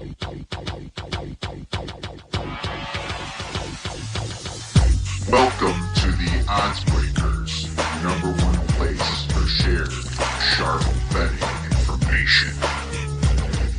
Welcome to the Odds Breakers, number one place for shared, sharp betting information.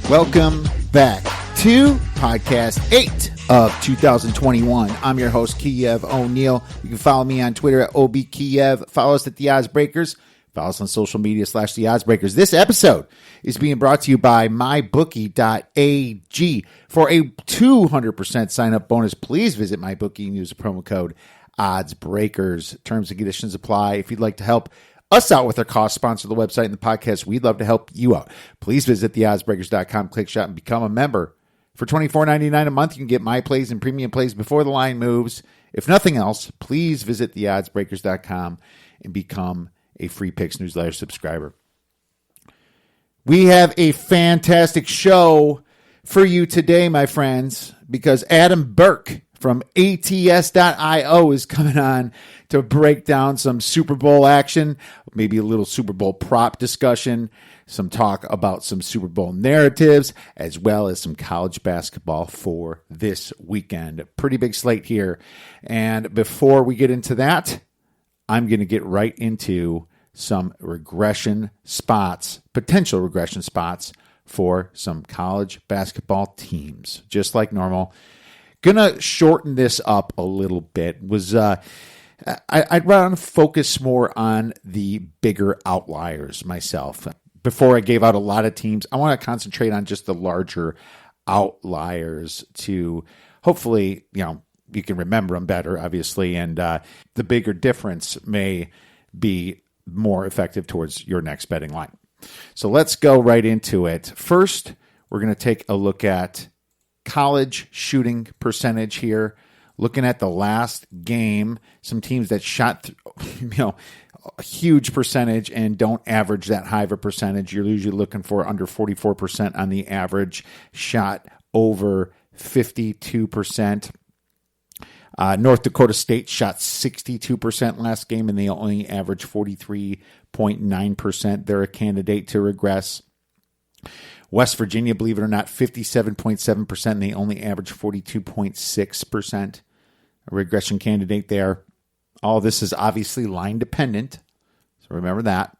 Welcome back to podcast 8 of 2021. I'm your host, Kiev O'Neill. You can follow me on Twitter at OBKiev. Follow us at the Odds Breakers. Follow us on social media / the Odds Breakers. This episode is being brought to you by mybookie.ag. For a 200% sign up bonus, please visit mybookie and use the promo code OddsBreakers. Terms and conditions apply. If you'd like to help us out with our cost, sponsor the website and the podcast, we'd love to help you out. Please visit theoddsbreakers.com, click shop, and become a member. For $24.99 a month, you can get my plays and premium plays before the line moves. If nothing else, please visit theoddsbreakers.com and become a Free Picks newsletter subscriber. We have a fantastic show for you today, my friends, because Adam Burke from ATS.io is coming on to break down some Super Bowl action, maybe a little Super Bowl prop discussion, some talk about some Super Bowl narratives, as well as some college basketball for this weekend. Pretty big slate here. And before we get into that, I'm going to get right into some regression spots, potential regression spots for some college basketball teams, just like normal. Gonna shorten this up a little bit. I'd rather focus more on the bigger outliers myself. Before I gave out a lot of teams, I want to concentrate on just the larger outliers to hopefully, you can remember them better, obviously, and the bigger difference may be more effective towards your next betting line. So let's go right into it. First, we're going to take a look at college shooting percentage here. Looking at the last game, some teams that shot, a huge percentage and don't average that high of a percentage. You're usually looking for under 44% on the average, shot over 52%. North Dakota State shot 62% last game, and they only averaged 43.9%. They're a candidate to regress. West Virginia, believe it or not, 57.7%, and they only average 42.6%. A regression candidate there. All this is obviously line dependent, so remember that.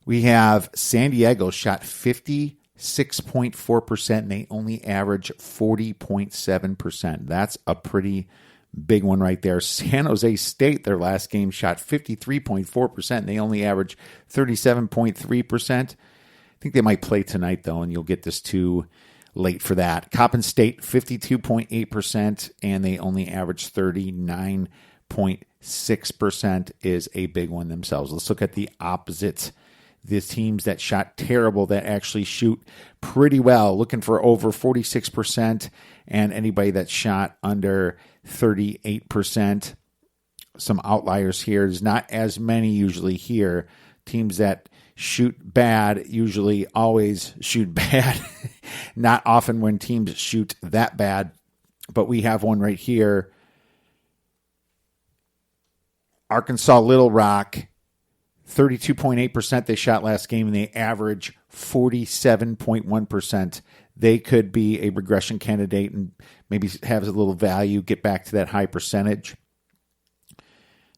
We have San Diego shot 56.4%, and they only average 40.7%. That's a pretty big one right there. San Jose State, their last game, shot 53.4%, and they only average 37.3%. I think they might play tonight, though, and you'll get this too late for that. Coppin State, 52.8%, and they only average 39.6% is a big one themselves. Let's look at the opposites. The teams that shot terrible that actually shoot pretty well, looking for over 46%, and anybody that shot under 38%. Some outliers here. There's not as many usually here. Teams that shoot bad usually always shoot bad. Not often when teams shoot that bad, but we have one right here. Arkansas Little Rock, 32.8% they shot last game, and they average 47.1%. They could be a regression candidate and maybe have a little value, get back to that high percentage.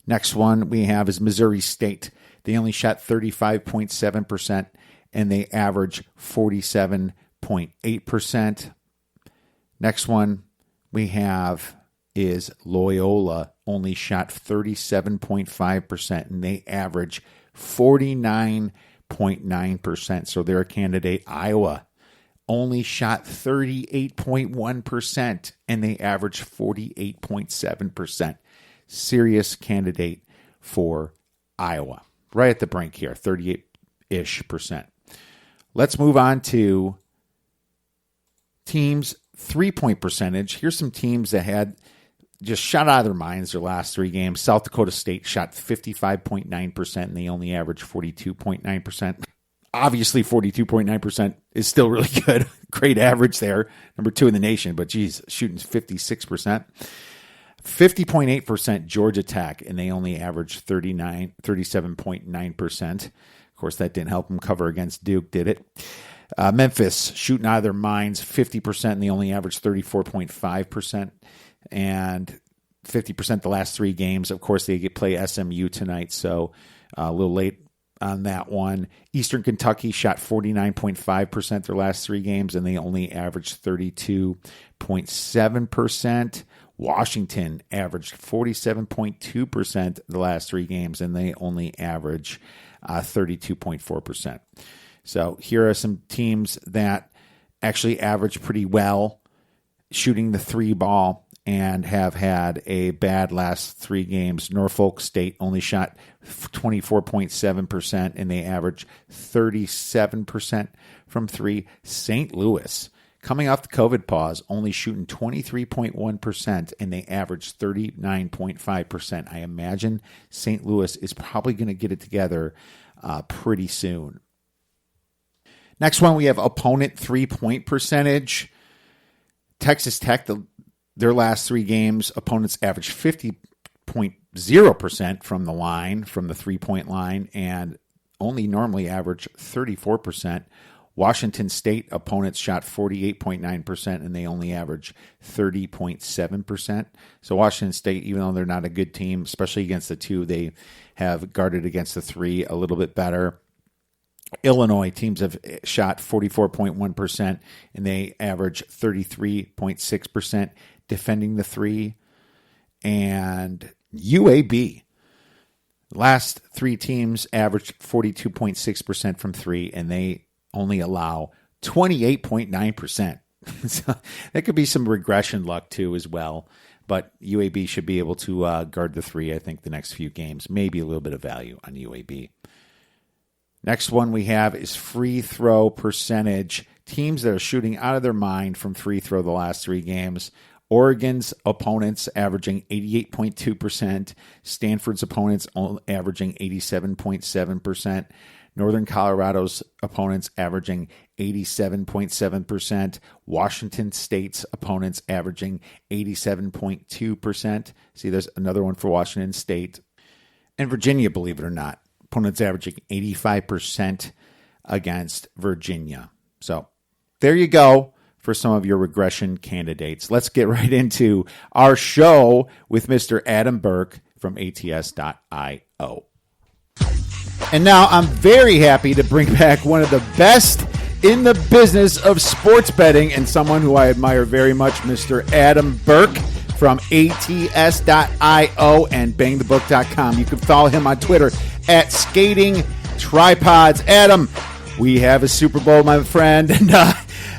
Next one we have is Missouri State. They only shot 35.7%, and they average 47.8%. Next one we have is Loyola. Only shot 37.5%, and they average 49.9%. So they're a candidate. Iowa only shot 38.1%, and they average 48.7%. Serious candidate for Iowa. Right at the brink here, 38-ish%. Let's move on to teams' three-point percentage. Here's some teams that had just shot out of their minds their last three games. South Dakota State shot 55.9%, and they only averaged 42.9%. Obviously, 42.9% is still really good. Great average there. Number 2 in the nation, but geez, shooting 56%. 50.8% Georgia Tech, and they only averaged 37.9%. Of course, that didn't help them cover against Duke, did it? Memphis shooting out of their minds 50%, and they only average 34.5%, and 50% the last 3 games. Of course, they play SMU tonight, so a little late on that one. Eastern Kentucky shot 49.5% their last 3 games, and they only averaged 32.7%. Washington averaged 47.2% the last 3 games, and they only average 32.4%. So here are some teams that actually average pretty well shooting the 3 ball and have had a bad last 3 games. Norfolk State only shot 24.7%, and they average 37% from 3. St. Louis, coming off the COVID pause, only shooting 23.1%, and they average 39.5%. I imagine St. Louis is probably going to get it together pretty soon. Next one, we have opponent 3-point percentage. Texas Tech, their last 3 games, opponents average 50.0% from the line, from the 3-point line, and only normally average 34%. Washington State opponents shot 48.9%, and they only average 30.7%. So Washington State, even though they're not a good team, especially against the 2, they have guarded against the 3 a little bit better. Illinois teams have shot 44.1%, and they average 33.6% defending the 3. And UAB, last 3 teams averaged 42.6% from 3, and they only allow 28.9%. So that could be some regression luck too as well. But UAB should be able to guard the 3, I think, the next few games. Maybe a little bit of value on UAB. Next one we have is free throw percentage. Teams that are shooting out of their mind from free throw the last 3 games. Oregon's opponents averaging 88.2%. Stanford's opponents averaging 87.7%. Northern Colorado's opponents averaging 87.7%. Washington State's opponents averaging 87.2%. See, there's another one for Washington State. And Virginia, believe it or not, opponents averaging 85% against Virginia. So there you go for some of your regression candidates. Let's get right into our show with Mr. Adam Burke from ATS.io. And now I'm very happy to bring back one of the best in the business of sports betting and someone who I admire very much, Mr. Adam Burke from ATS.io and BangTheBook.com. You can follow him on Twitter at Skating Tripods. Adam, we have a Super Bowl, my friend, and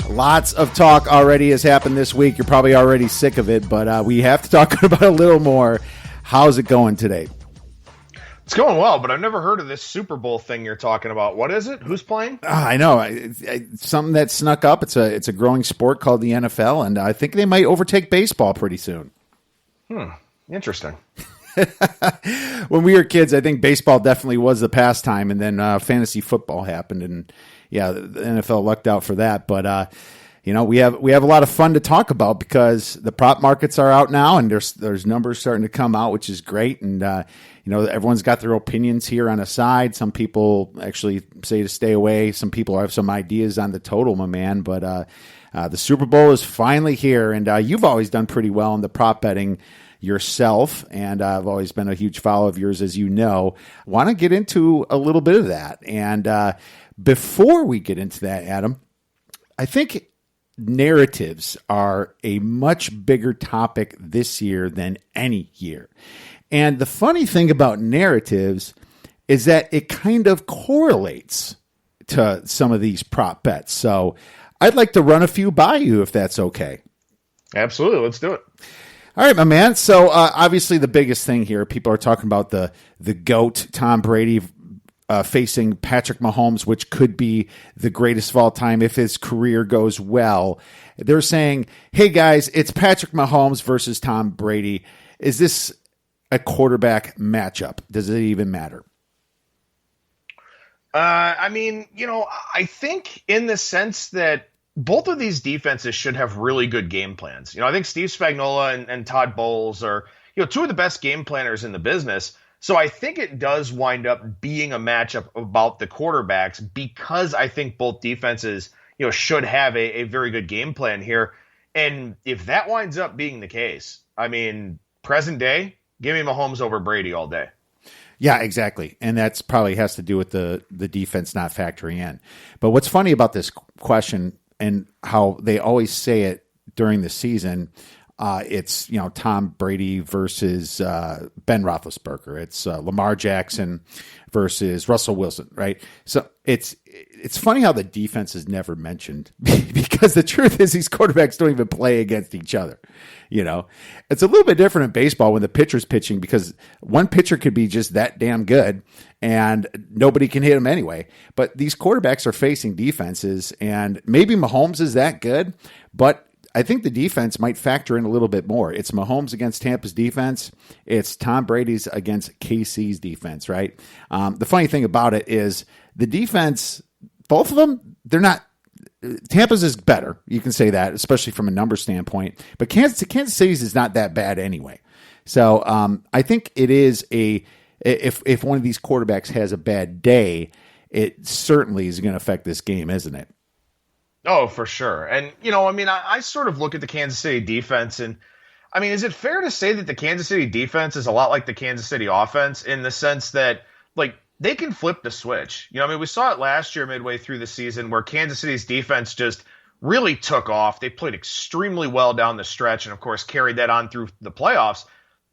lots of talk already has happened this week. You're probably already sick of it, but we have to talk about it a little more. How's it going today? It's going well, but I've never heard of this Super Bowl thing you're talking about. What is it? Who's playing? I know. It's something that snuck up. It's a growing sport called the NFL, and I think they might overtake baseball pretty soon. Interesting. When we were kids, I think baseball definitely was the pastime, and then fantasy football happened, and yeah, the NFL lucked out for that. But we have a lot of fun to talk about because the prop markets are out now, and there's numbers starting to come out, which is great. And everyone's got their opinions here on a side. Some people actually say to stay away. Some people have some ideas on the total, my man. But the Super Bowl is finally here, and you've always done pretty well in the prop betting yourself, and I've always been a huge follower of yours, as you know. I want to get into a little bit of that. And before we get into that, Adam, I think narratives are a much bigger topic this year than any year. And the funny thing about narratives is that it kind of correlates to some of these prop bets. So I'd like to run a few by you if that's okay. Absolutely. Let's do it. All right, my man. So obviously the biggest thing here, people are talking about the GOAT, Tom Brady, facing Patrick Mahomes, which could be the greatest of all time if his career goes well. They're saying, hey, guys, it's Patrick Mahomes versus Tom Brady. Is this a quarterback matchup? Does it even matter? I think in the sense that both of these defenses should have really good game plans. I think Steve Spagnuolo and Todd Bowles are, two of the best game planners in the business. So I think it does wind up being a matchup about the quarterbacks because I think both defenses, should have a very good game plan here. And if that winds up being the case, I mean, present day, give me Mahomes over Brady all day. Yeah, exactly. And that's probably has to do with the defense not factoring in. But what's funny about this question and how they always say it during the season, it's, Tom Brady versus Ben Roethlisberger. It's Lamar Jackson versus Russell Wilson, right? So it's funny how the defense is never mentioned because the truth is these quarterbacks don't even play against each other. It's a little bit different in baseball when the pitcher's pitching because one pitcher could be just that damn good and nobody can hit him anyway. But these quarterbacks are facing defenses and maybe Mahomes is that good, but I think the defense might factor in a little bit more. It's Mahomes against Tampa's defense. It's Tom Brady's against KC's defense, right? The funny thing about it is the defense, both of them, they're not. Tampa's is better. You can say that, especially from a number standpoint. But Kansas City's is not that bad anyway. So I think it is if one of these quarterbacks has a bad day, it certainly is going to affect this game, isn't it? Oh, for sure. And, I sort of look at the Kansas City defense and, is it fair to say that the Kansas City defense is a lot like the Kansas City offense in the sense that, they can flip the switch? We saw it last year midway through the season where Kansas City's defense just really took off. They played extremely well down the stretch and, of course, carried that on through the playoffs.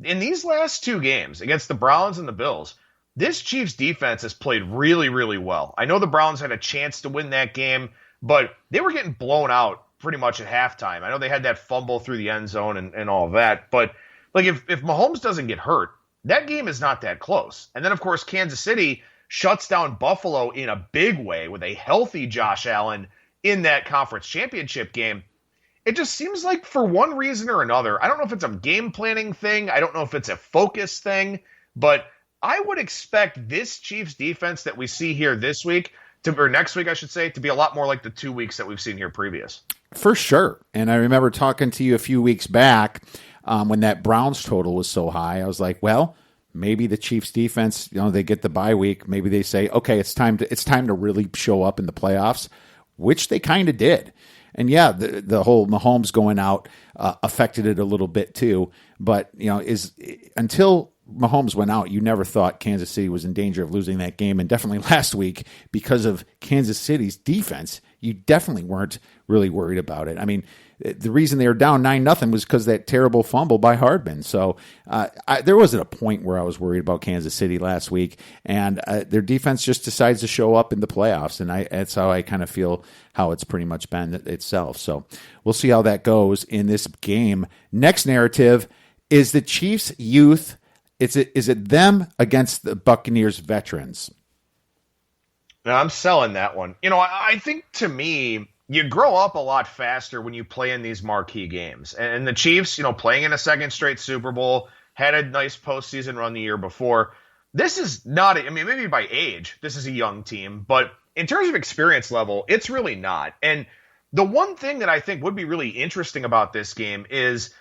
In these last two games against the Browns and the Bills, this Chiefs defense has played really, really well. I know the Browns had a chance to win that game, but they were getting blown out pretty much at halftime. I know they had that fumble through the end zone and all of that. But if Mahomes doesn't get hurt, that game is not that close. And then, of course, Kansas City shuts down Buffalo in a big way with a healthy Josh Allen in that conference championship game. It just seems like for one reason or another, I don't know if it's a game planning thing. I don't know if it's a focus thing. But I would expect this Chiefs defense that we see here this week or next week, I should say, to be a lot more like the 2 weeks that we've seen here previous. For sure. And I remember talking to you a few weeks back when that Browns total was so high. I was like, well, maybe the Chiefs defense, they get the bye week. Maybe they say, okay, it's time to really show up in the playoffs, which they kind of did. And yeah, the whole Mahomes going out affected it a little bit too. But, until Mahomes went out, you never thought Kansas City was in danger of losing that game. And definitely last week, because of Kansas City's defense, you definitely weren't really worried about it. The reason they were down 9-0 was because that terrible fumble by Hardman. So there wasn't a point where I was worried about Kansas City last week. And their defense just decides to show up in the playoffs. And that's how I kind of feel how it's pretty much been itself. So we'll see how that goes in this game. Next narrative is the Chiefs' youth. Is it them against the Buccaneers veterans? No, I'm selling that one. I think to me, you grow up a lot faster when you play in these marquee games. And the Chiefs, playing in a second straight Super Bowl, had a nice postseason run the year before. This is not, maybe by age, this is a young team, but in terms of experience level, it's really not. And the one thing that I think would be really interesting about this game is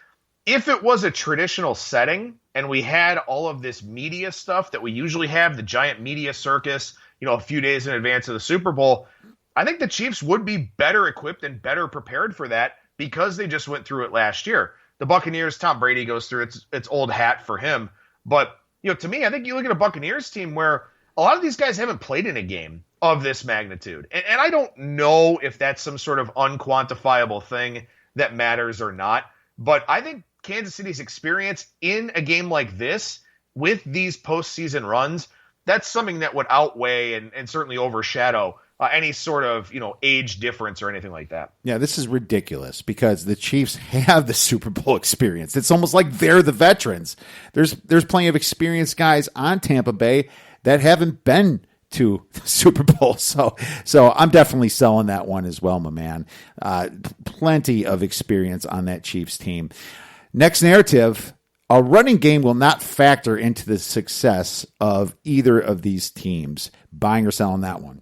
if it was a traditional setting and we had all of this media stuff that we usually have, the giant media circus, a few days in advance of the Super Bowl, I think the Chiefs would be better equipped and better prepared for that because they just went through it last year. The Buccaneers, Tom Brady goes through its old hat for him. But, to me, I think you look at a Buccaneers team where a lot of these guys haven't played in a game of this magnitude. And I don't know if that's some sort of unquantifiable thing that matters or not. But I think Kansas City's experience in a game like this with these postseason runs, that's something that would outweigh and certainly overshadow any sort of, age difference or anything like that. Yeah, this is ridiculous because the Chiefs have the Super Bowl experience. It's almost like they're the veterans. There's plenty of experienced guys on Tampa Bay that haven't been to the Super Bowl. So I'm definitely selling that one as well, my man. Plenty of experience on that Chiefs team. Next narrative, a running game will not factor into the success of either of these teams. Buying or selling that one?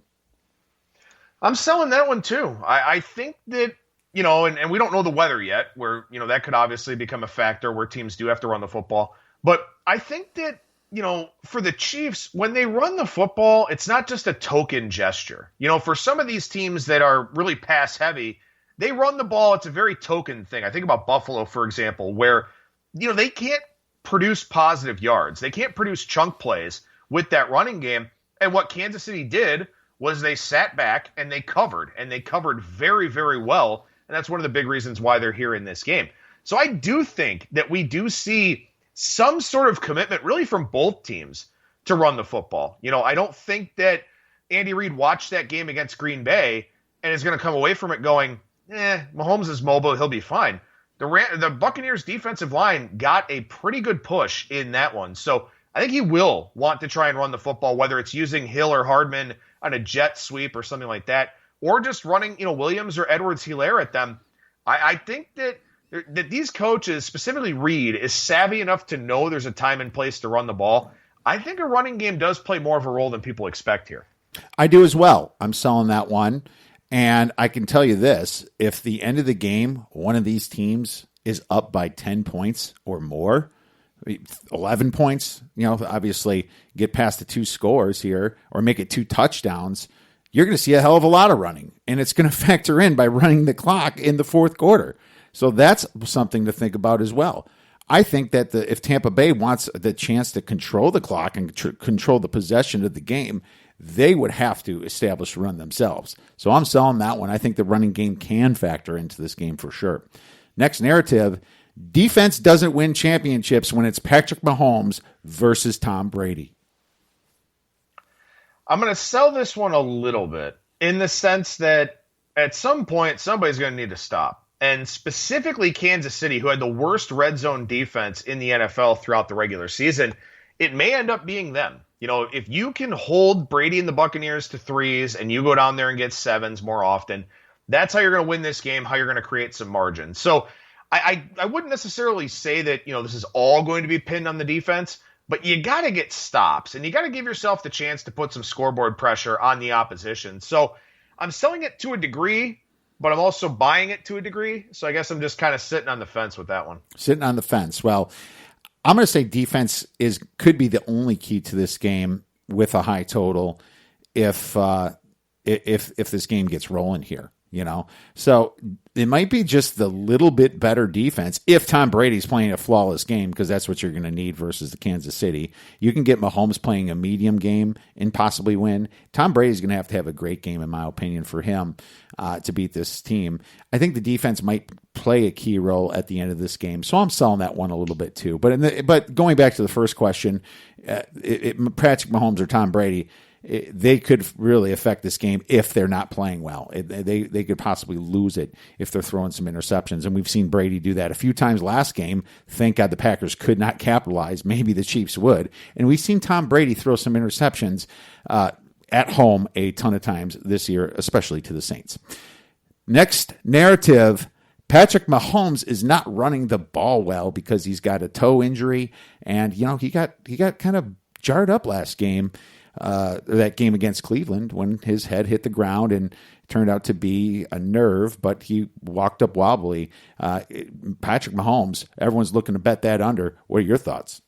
I'm selling that one too. I think that, and we don't know the weather yet, where, that could obviously become a factor where teams do have to run the football. But I think that for the Chiefs, when they run the football, it's not just a token gesture. For some of these teams that are really pass heavy, they run the ball. It's a very token thing. I think about Buffalo, for example, where, they can't produce positive yards. They can't produce chunk plays with that running game. And what Kansas City did was they sat back and they covered very, very well. And that's one of the big reasons why they're here in this game. So I do think that we do see some sort of commitment really from both teams to run the football. I don't think that Andy Reid watched that game against Green Bay and is going to come away from it going, Mahomes is mobile, he'll be fine. The Buccaneers defensive line got a pretty good push in that one. So I think he will want to try and run the football, whether it's using Hill or Hardman on a jet sweep or something like that, or just running, Williams or Edwards-Helaire at them. I think that these coaches, specifically Reid, is savvy enough to know there's a time and place to run the ball. I think a running game does play more of a role than people expect here. I do as well. I'm selling that one. And I can tell you this, if the end of the game, one of these teams is up by 10 points or more, 11 points, obviously get past the 2 scores here or make it 2 touchdowns, you're going to see a hell of a lot of running. And it's going to factor in by running the clock in the fourth quarter. So that's something to think about as well. I think that if Tampa Bay wants the chance to control the clock and control the possession of the game, they would have to establish a run themselves. So I'm selling that one. I think the running game can factor into this game for sure. Next narrative, defense doesn't win championships when it's Patrick Mahomes versus Tom Brady. I'm going to sell this one a little bit in the sense that at some point, somebody's going to need to stop. And specifically Kansas City, who had the worst red zone defense in the NFL throughout the regular season, it may end up being them. If you can hold Brady and the Buccaneers to 3s and you go down there and get 7s more often, that's how you're going to win this game, how you're going to create some margin. So I wouldn't necessarily say that, this is all going to be pinned on the defense, but you got to get stops and you got to give yourself the chance to put some scoreboard pressure on the opposition. So I'm selling it to a degree, but I'm also buying it to a degree. So I guess I'm just kind of sitting on the fence with that one. Sitting on the fence. Well, I'm going to say defense could be the only key to this game with a high total if this game gets rolling here. So it might be just the little bit better defense if Tom Brady's playing a flawless game, because that's what you're going to need versus the Kansas City. You can get Mahomes playing a medium game and possibly win. Tom Brady's going to have a great game, in my opinion, for him to beat this team. I think the defense might play a key role at the end of this game, so I'm selling that one a little bit too. But going back to the first question, Patrick Mahomes or Tom Brady, they could really affect this game if they're not playing well. They could possibly lose it if they're throwing some interceptions. And we've seen Brady do that a few times last game. Thank God the Packers could not capitalize. Maybe the Chiefs would. And we've seen Tom Brady throw some interceptions at home a ton of times this year, especially to the Saints. Next narrative, Patrick Mahomes is not running the ball well because he's got a toe injury. And, he got kind of jarred up last game. That game against Cleveland when his head hit the ground and turned out to be a nerve, but he walked up wobbly. Patrick Mahomes, everyone's looking to bet that under. What are your thoughts?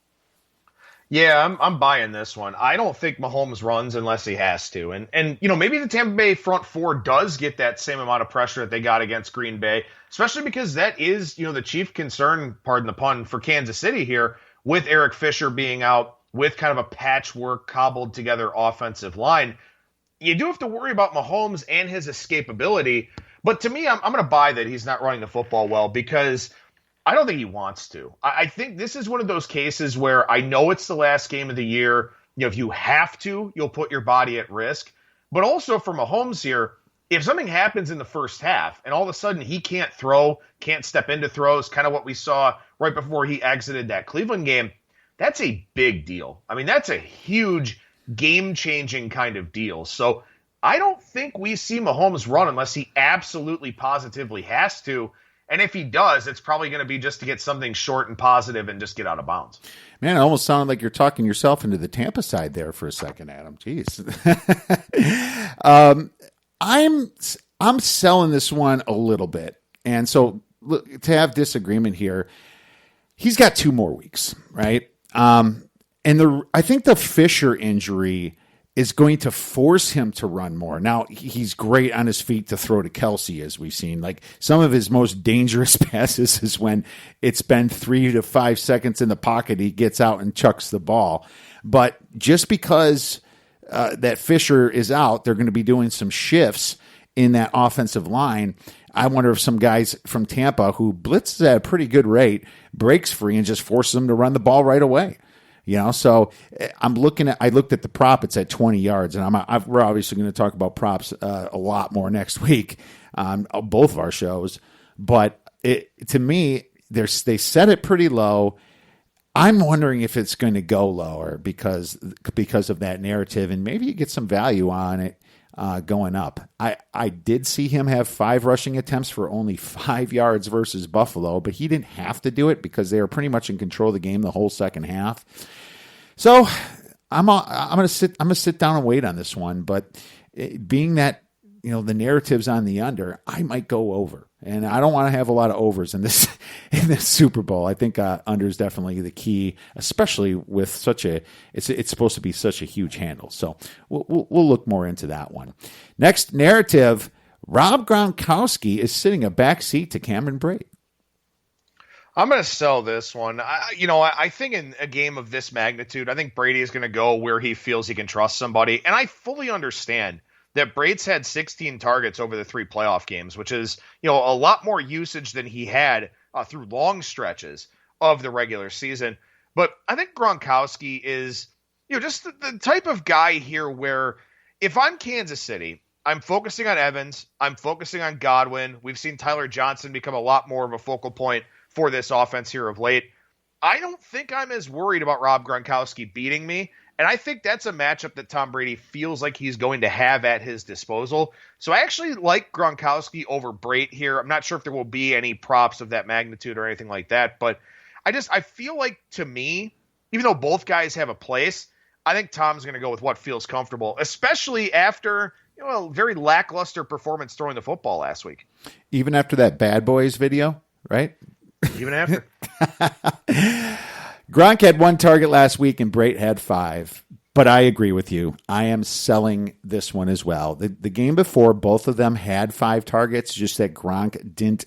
Yeah, I'm buying this one. I don't think Mahomes runs unless he has to. And maybe the Tampa Bay front four does get that same amount of pressure that they got against Green Bay, especially because that is, the chief concern, pardon the pun, for Kansas City here with Eric Fisher being out, with kind of a patchwork, cobbled together offensive line. You do have to worry about Mahomes and his escapability. But to me, I'm going to buy that he's not running the football well because I don't think he wants to. I think this is one of those cases where I know it's the last game of the year. If you have to, you'll put your body at risk. But also for Mahomes here, if something happens in the first half and all of a sudden he can't throw, can't step into throws, kind of what we saw right before he exited that Cleveland game, that's a big deal. I mean, that's a huge game-changing kind of deal. So I don't think we see Mahomes run unless he absolutely positively has to. And if he does, it's probably going to be just to get something short and positive and just get out of bounds. Man, it almost sounded like you're talking yourself into the Tampa side there for a second, Adam. Jeez. I'm selling this one a little bit. And so to have disagreement here, he's got 2 more weeks, right? And I think the Fisher injury is going to force him to run more. Now, he's great on his feet to throw to Kelsey, as we've seen. Like, some of his most dangerous passes is when it's been 3 to 5 seconds in the pocket, he gets out and chucks the ball. But just because that Fisher is out, they're going to be doing some shifts in that offensive line. I wonder if some guys from Tampa who blitzes at a pretty good rate breaks free and just forces them to run the ball right away. So I looked at the prop. It's at 20 yards, and we're obviously going to talk about props a lot more next week on both of our shows. But to me, they set it pretty low. I'm wondering if it's going to go lower because of that narrative, and maybe you get some value on it going up. I did see him have 5 rushing attempts for only 5 yards versus Buffalo, but he didn't have to do it because they were pretty much in control of the game the whole second half. So I'm gonna sit down and wait on this one. But being that the narrative's on the under, I might go over, and I don't want to have a lot of overs in this Super Bowl. I think under is definitely the key, especially with it's supposed to be such a huge handle. So we'll look more into that one. Next narrative: Rob Gronkowski is sitting a back seat to Cameron Brate. I'm going to sell this one. I think in a game of this magnitude, I think Brady is going to go where he feels he can trust somebody, and I fully understand that Brate's had 16 targets over the 3 playoff games, which is, a lot more usage than he had through long stretches of the regular season. But I think Gronkowski is, just the type of guy here where if I'm Kansas City, I'm focusing on Evans, I'm focusing on Godwin. We've seen Tyler Johnson become a lot more of a focal point for this offense here of late. I don't think I'm as worried about Rob Gronkowski beating me. And I think that's a matchup that Tom Brady feels like he's going to have at his disposal. So I actually like Gronkowski over Brate here. I'm not sure if there will be any props of that magnitude or anything like that. But I feel like, to me, even though both guys have a place, I think Tom's going to go with what feels comfortable, especially after a very lackluster performance throwing the football last week. Even after that Bad Boys video, right? Even after. Gronk had 1 target last week and Brate had 5. But I agree with you. I am selling this one as well. The game before, both of them had 5 targets, just that Gronk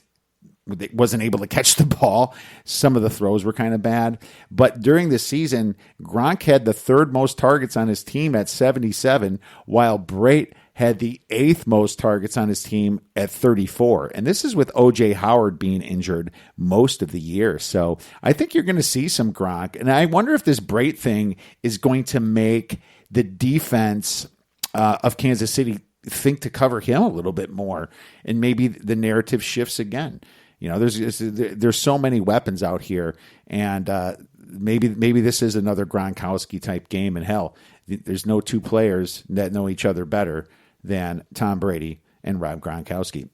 wasn't able to catch the ball. Some of the throws were kind of bad. But during the season, Gronk had the 3rd most targets on his team at 77, while Brate had the 8th most targets on his team at 34. And this is with O.J. Howard being injured most of the year. So I think you're going to see some Gronk. And I wonder if this Brate thing is going to make the defense of Kansas City think to cover him a little bit more. And maybe the narrative shifts again. There's so many weapons out here. And maybe this is another Gronkowski type game. And hell, there's no 2 players that know each other better than Tom Brady and Rob Gronkowski.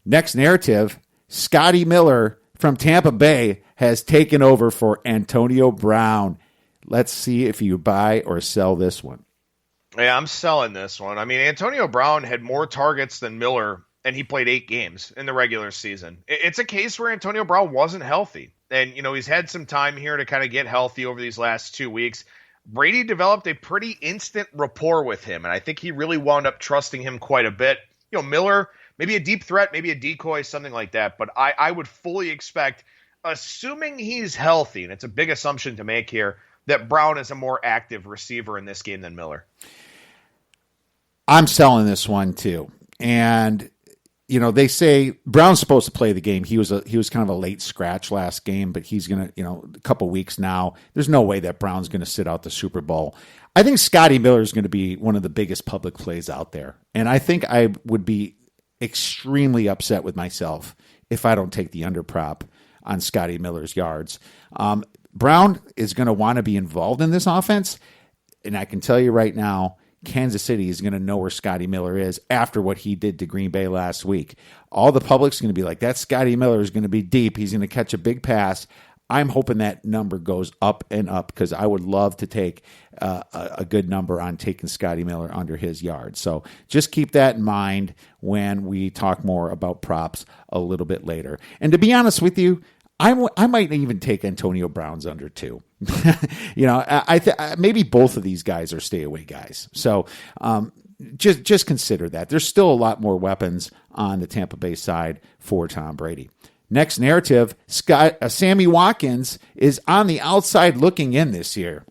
Next narrative, Scotty Miller from Tampa Bay has taken over for Antonio Brown. Let's see if you buy or sell this one. Yeah, I'm selling this one. I mean, Antonio Brown had more targets than Miller, and he played 8 games in the regular season. It's a case where Antonio Brown wasn't healthy. And, he's had some time here to kind of get healthy over these last 2 weeks. Brady developed a pretty instant rapport with him, and I think he really wound up trusting him quite a bit. Miller, maybe a deep threat, maybe a decoy, something like that. But I would fully expect, assuming he's healthy, and it's a big assumption to make here, that Brown is a more active receiver in this game than Miller. I'm selling this one too. And they say Brown's supposed to play the game. He was kind of a late scratch last game, but he's going to, a couple weeks now. There's no way that Brown's going to sit out the Super Bowl. I think Scotty Miller is going to be one of the biggest public plays out there. And I think I would be extremely upset with myself if I don't take the under prop on Scotty Miller's yards. Brown is going to want to be involved in this offense. And I can tell you right now, Kansas City is going to know where Scotty Miller is after what he did to Green Bay last week. All the public's going to be like, that Scotty Miller is going to be deep. He's going to catch a big pass. I'm hoping that number goes up and up because I would love to take a good number on taking Scotty Miller under his yards. So just keep that in mind when we talk more about props a little bit later. And to be honest with you, I might even take Antonio Brown's under too. Maybe both of these guys are stay away guys. So just consider that. There's still a lot more weapons on the Tampa Bay side for Tom Brady. Next narrative, Sammy Watkins is on the outside looking in this year.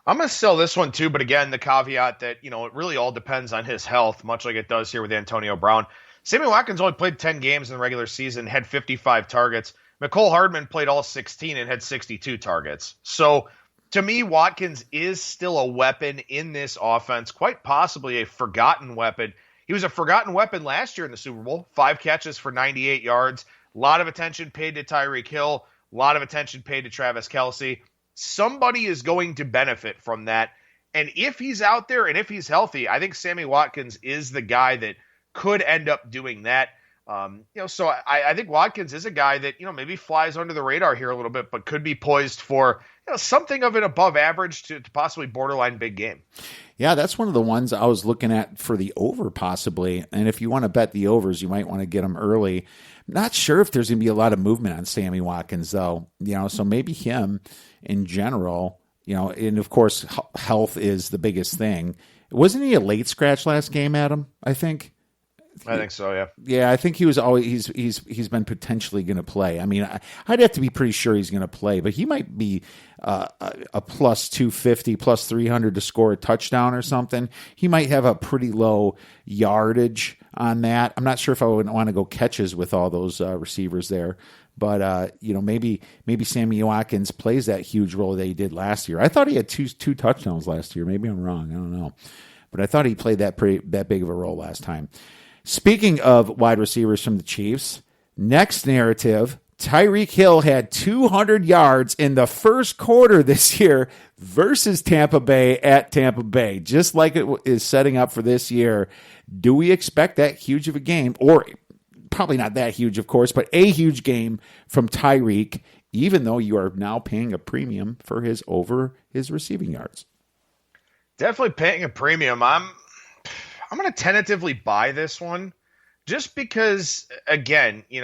I'm going to sell this one too, but again, the caveat that, it really all depends on his health, much like it does here with Antonio Brown. Sammy Watkins only played 10 games in the regular season, had 55 targets. Mecole Hardman played all 16 and had 62 targets. So to me, Watkins is still a weapon in this offense, quite possibly a forgotten weapon. He was a forgotten weapon last year in the Super Bowl, 5 catches for 98 yards, a lot of attention paid to Tyreek Hill, a lot of attention paid to Travis Kelce. Somebody is going to benefit from that. And if he's out there and if he's healthy, I think Sammy Watkins is the guy that could end up doing that. So I think Watkins is a guy that, maybe flies under the radar here a little bit, but could be poised for, something of an above average to possibly borderline big game. Yeah, that's one of the ones I was looking at for the over possibly. And if you want to bet the overs, you might want to get them early. Not sure if there's going to be a lot of movement on Sammy Watkins though, so maybe him in general, and of course health is the biggest thing. Wasn't he a late scratch last game, Adam? I think so, yeah. Yeah, I think he was always he's been potentially going to play. I mean, I'd have to be pretty sure he's going to play, but he might be a plus 250, plus 300 to score a touchdown or something. He might have a pretty low yardage on that. I'm not sure if I would want to go catches with all those receivers there, but maybe Sammy Watkins plays that huge role that he did last year. I thought he had two touchdowns last year. Maybe I'm wrong. I don't know, but I thought he played that big of a role last time. Speaking of wide receivers from the Chiefs, next narrative, Tyreek Hill had 200 yards in the first quarter this year versus Tampa Bay at Tampa Bay, just like it is setting up for this year. Do we expect that huge of a game? Or probably not that huge, of course, but a huge game from Tyreek, even though you are now paying a premium for his receiving yards? Definitely paying a premium. I'm going to tentatively buy this one just because, again, you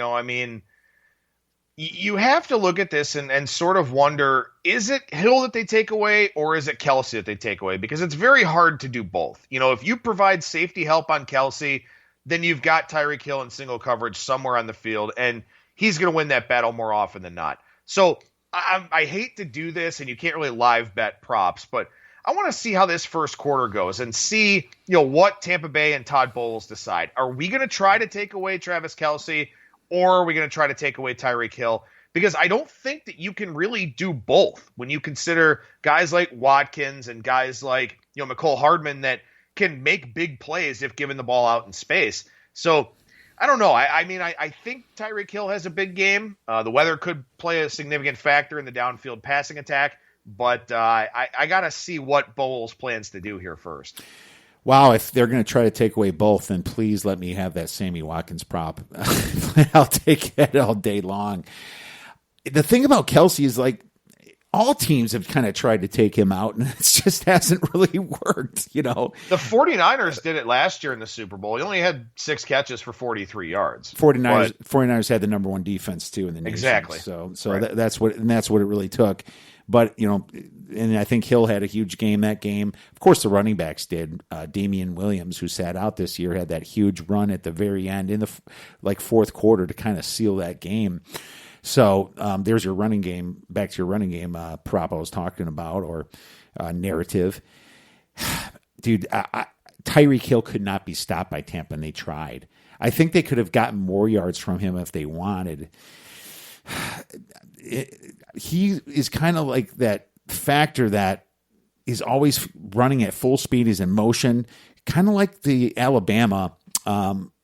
have to look at this and sort of wonder, is it Hill that they take away or is it Kelce that they take away? Because it's very hard to do both. If you provide safety help on Kelce, then you've got Tyreek Hill in single coverage somewhere on the field, and he's going to win that battle more often than not. So I hate to do this, and you can't really live bet props, but I want to see how this first quarter goes and see, what Tampa Bay and Todd Bowles decide. Are we going to try to take away Travis Kelce, or are we going to try to take away Tyreek Hill? Because I don't think that you can really do both when you consider guys like Watkins and guys like, Mecole Hardman that can make big plays if given the ball out in space. So I don't know. I think Tyreek Hill has a big game. The weather could play a significant factor in the downfield passing attack. But I got to see what Bowles plans to do here first. Wow, if they're going to try to take away both, then please let me have that Sammy Watkins prop. I'll take that all day long. The thing about Kelce is, all teams have kind of tried to take him out, and it just hasn't really worked, The 49ers did it last year in the Super Bowl. He only had 6 catches for 43 yards. 49ers had the number one defense, too, in the nation. Exactly. So right. that's what it really took. But, and I think Hill had a huge game that game. Of course, the running backs did. Damian Williams, who sat out this year, had that huge run at the very end in the fourth quarter to kind of seal that game. So there's your running game, back to your running game prop I was talking about, or narrative. Dude, Tyreek Hill could not be stopped by Tampa, and they tried. I think they could have gotten more yards from him if they wanted. He is kind of like that factor that is always running at full speed, is in motion, kind of like the Alabama,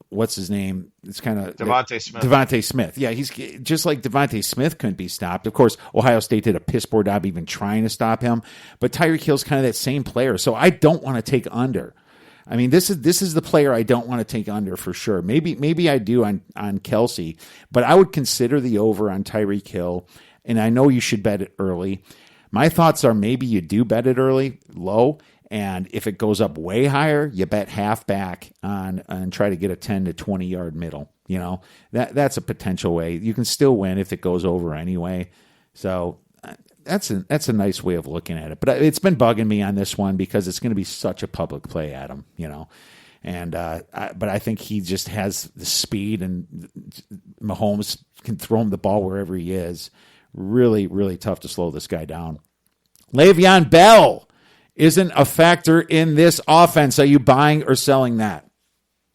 what's his name? It's kind of Devontae Smith. Yeah, he's just like Devontae Smith couldn't be stopped. Of course, Ohio State did a piss poor job even trying to stop him, but Tyreek Hill's kind of that same player. So I don't want to take under. I mean, this is the player I don't want to take under for sure. Maybe I do on Kelce, but I would consider the over on Tyreek Hill, and I know you should bet it early. My thoughts are maybe you do bet it early, low, And if it goes up way higher, you bet half back on and try to get a 10 to 20 yard middle. You know, that's a potential way. You can still win if it goes over anyway. So that's a nice way of looking at it. But it's been bugging me on this one because it's going to be such a public play, Adam, you know. And but I think he just has the speed, and Mahomes can throw him the ball wherever he is. Really, really tough to slow this guy down. Le'Veon Bell isn't a factor in this offense. Are you buying or selling that?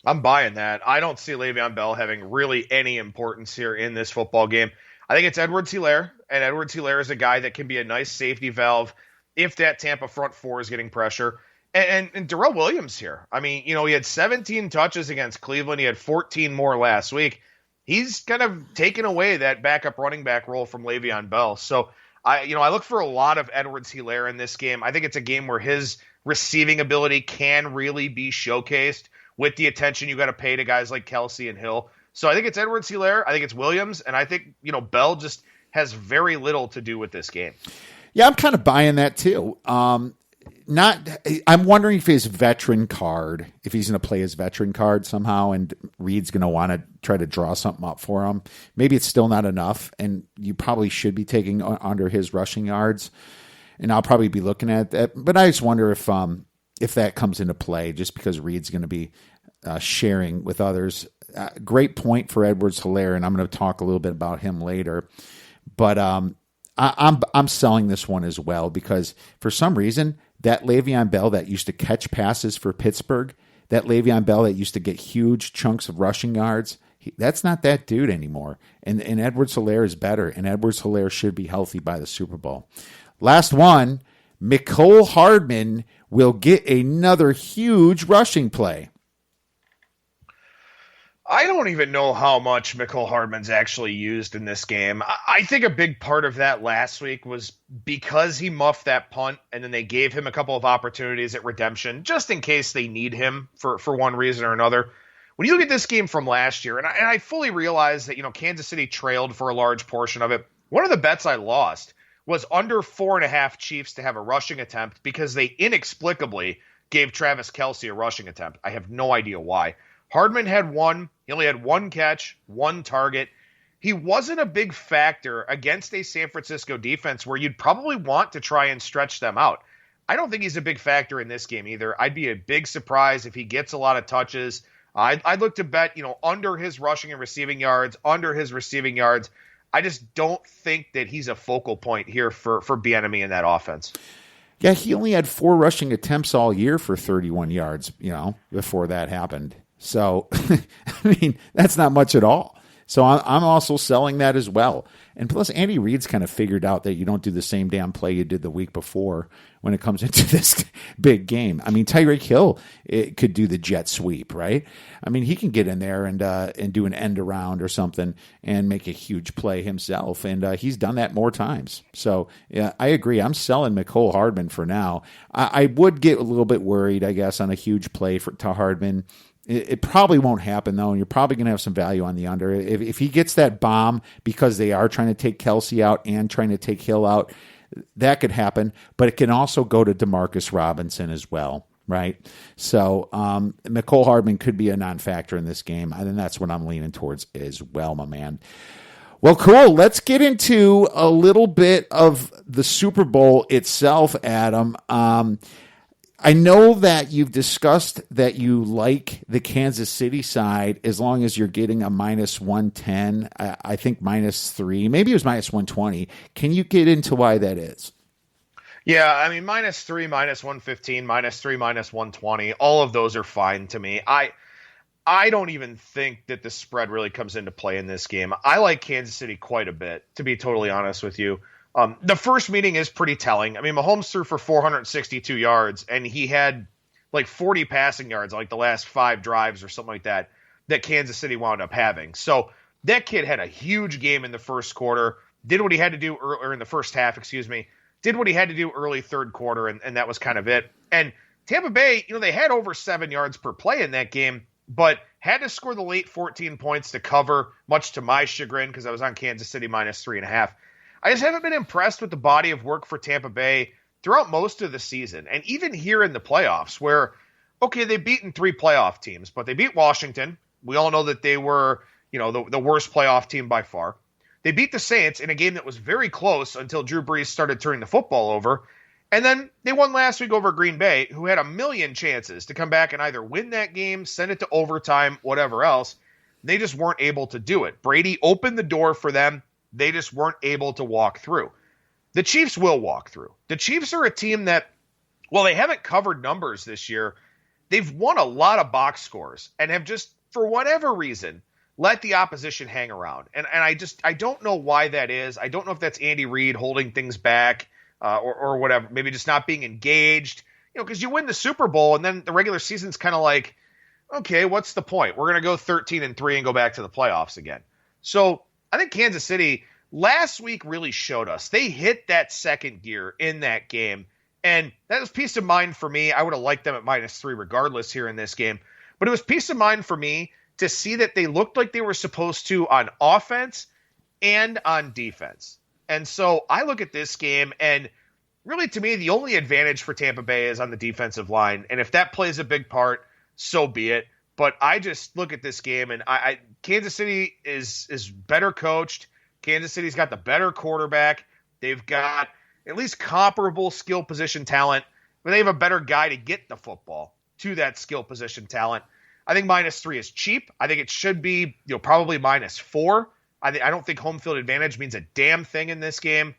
I'm buying that. I don't see Le'Veon Bell having really any importance here in this football game. I think it's Edwards-Helaire, and Edwards-Helaire is a guy that can be a nice safety valve if that Tampa front four is getting pressure. And Darrell Williams here. I mean, you know, he had 17 touches against Cleveland. He had 14 more last week. He's kind of taken away that backup running back role from Le'Veon Bell. So, I look for a lot of Edwards-Helaire in this game. I think it's a game where his receiving ability can really be showcased with the attention you got to pay to guys like Kelsey and Hill. So I think it's Edwards-Helaire. I think it's Williams. And I think, Bell just has very little to do with this game. Yeah, I'm kind of buying that too. I'm wondering if his veteran card, if he's going to play his veteran card somehow, and Reed's going to want to try to draw something up for him. Maybe it's still not enough, and you probably should be taking under his rushing yards. And I'll probably be looking at that. But I just wonder if that comes into play, just because Reed's going to be sharing with others. Great point for Edwards-Helaire, and I'm going to talk a little bit about him later. But I'm selling this one as well, because for some reason, that Le'Veon Bell that used to catch passes for Pittsburgh, that Le'Veon Bell that used to get huge chunks of rushing yards, that's not that dude anymore. And Edwards-Helaire is better, and Edwards-Helaire should be healthy by the Super Bowl. Last one, Mecole Hardman will get another huge rushing play. I don't even know how much Mecole Hardman's actually used in this game. I think a big part of that last week was because he muffed that punt, and then they gave him a couple of opportunities at redemption, just in case they need him for one reason or another. When you look at this game from last year, and I fully realize that, Kansas City trailed for a large portion of it. One of the bets I lost was under 4.5 Chiefs to have a rushing attempt, because they inexplicably gave Travis Kelce a rushing attempt. I have no idea why. Hardman had one. He only had one catch, one target. He wasn't a big factor against a San Francisco defense where you'd probably want to try and stretch them out. I don't think he's a big factor in this game either. I'd be a big surprise if he gets a lot of touches. I'd look to bet, under his rushing and receiving yards, I just don't think that he's a focal point here for Bieniemy in that offense. Yeah, he only had 4 rushing attempts all year for 31 yards, before that happened. So, I mean, that's not much at all. So I'm also selling that as well. And plus, Andy Reid's kind of figured out that you don't do the same damn play you did the week before when it comes into this big game. I mean, Tyreek Hill could do the jet sweep, right? I mean, he can get in there and do an end around or something and make a huge play himself. And he's done that more times. So, yeah, I agree. I'm selling Mecole Hardman for now. I would get a little bit worried, I guess, on a huge play to Hardman. It probably won't happen, though, and you're probably going to have some value on the under. If he gets that bomb because they are trying to take Kelce out and trying to take Hill out, that could happen. But it can also go to Demarcus Robinson as well, right? So Mecole Hardman could be a non-factor in this game, and that's what I'm leaning towards as well, my man. Well, cool. Let's get into a little bit of the Super Bowl itself, Adam. I know that you've discussed that you like the Kansas City side as long as you're getting a minus 110, I think minus 3, maybe it was minus 120. Can you get into why that is? Yeah, I mean, minus 3, minus 115, minus 3, minus 120, all of those are fine to me. I don't even think that the spread really comes into play in this game. I like Kansas City quite a bit, to be totally honest with you. The first meeting is pretty telling. I mean, Mahomes threw for 462 yards, and he had like 40 passing yards, like the last 5 drives or something like that Kansas City wound up having. So that kid had a huge game in the first quarter, did what he had to do, or in the first half, did what he had to do early third quarter, and that was kind of it. And Tampa Bay, they had over 7 yards per play in that game, but had to score the late 14 points to cover, much to my chagrin, because I was on Kansas City minus 3.5. I just haven't been impressed with the body of work for Tampa Bay throughout most of the season, and even here in the playoffs, where, okay, they've beaten 3 playoff teams, but they beat Washington. We all know that they were, the worst playoff team by far. They beat the Saints in a game that was very close until Drew Brees started turning the football over. And then they won last week over Green Bay, who had a million chances to come back and either win that game, send it to overtime, whatever else. They just weren't able to do it. Brady opened the door for them. They just weren't able to walk through. The Chiefs will walk through. The Chiefs are a team that, well, they haven't covered numbers this year. They've won a lot of box scores and have just, for whatever reason, let the opposition hang around. And I don't know why that is. I don't know if that's Andy Reid holding things back or whatever, maybe just not being engaged, because you win the Super Bowl and then the regular season's kind of like, okay, what's the point? We're going to go 13-3 and go back to the playoffs again. So I think Kansas City last week really showed us. They hit that second gear in that game, and that was peace of mind for me. I would have liked them at -3 regardless here in this game, but it was peace of mind for me to see that they looked like they were supposed to on offense and on defense. And so I look at this game, and really to me, the only advantage for Tampa Bay is on the defensive line. And if that plays a big part, so be it. But I just look at this game, and Kansas City is better coached. Kansas City's got the better quarterback. They've got at least comparable skill position talent, but they have a better guy to get the football to that skill position talent. I think -3 is cheap. I think it should be, probably -4. I don't think home field advantage means a damn thing in this game.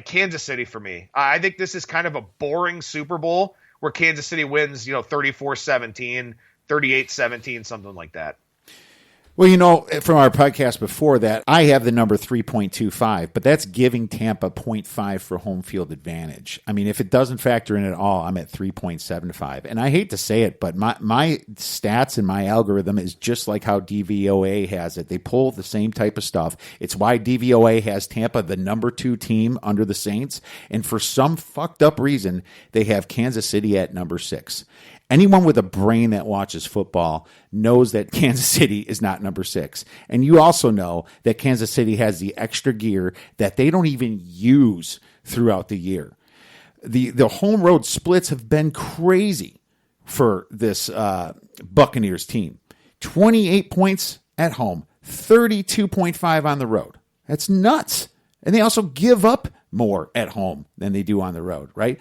Kansas City for me. I think this is kind of a boring Super Bowl where Kansas City wins, 34-17, 38-17, something like that. Well, from our podcast before that, I have the number 3.25, but that's giving Tampa 0.5 for home field advantage. I mean, if it doesn't factor in at all, I'm at 3.75. And I hate to say it, but my stats and my algorithm is just like how DVOA has it. They pull the same type of stuff. It's why DVOA has Tampa the number 2 team under the Saints. And for some fucked up reason, they have Kansas City at number 6. Anyone with a brain that watches football knows that Kansas City is not number 6. And you also know that Kansas City has the extra gear that they don't even use throughout the year. The home road splits have been crazy for this Buccaneers team. 28 points at home, 32.5 on the road. That's nuts. And they also give up more at home than they do on the road, right?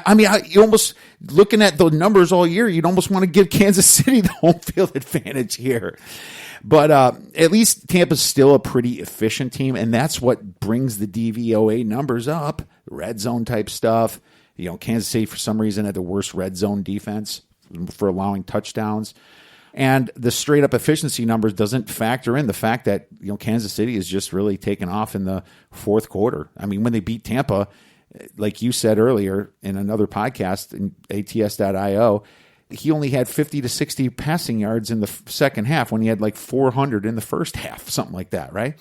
You almost, looking at the numbers all year, you'd almost want to give Kansas City the home field advantage here. But at least Tampa's still a pretty efficient team, and that's what brings the DVOA numbers up. Red zone type stuff. Kansas City, for some reason, had the worst red zone defense for allowing touchdowns. And the straight up efficiency numbers doesn't factor in the fact that Kansas City is just really taken off in the fourth quarter. I mean, when they beat Tampa, like you said earlier in another podcast in ATS.io, he only had 50 to 60 passing yards in the second half when he had like 400 in the first half, something like that, right?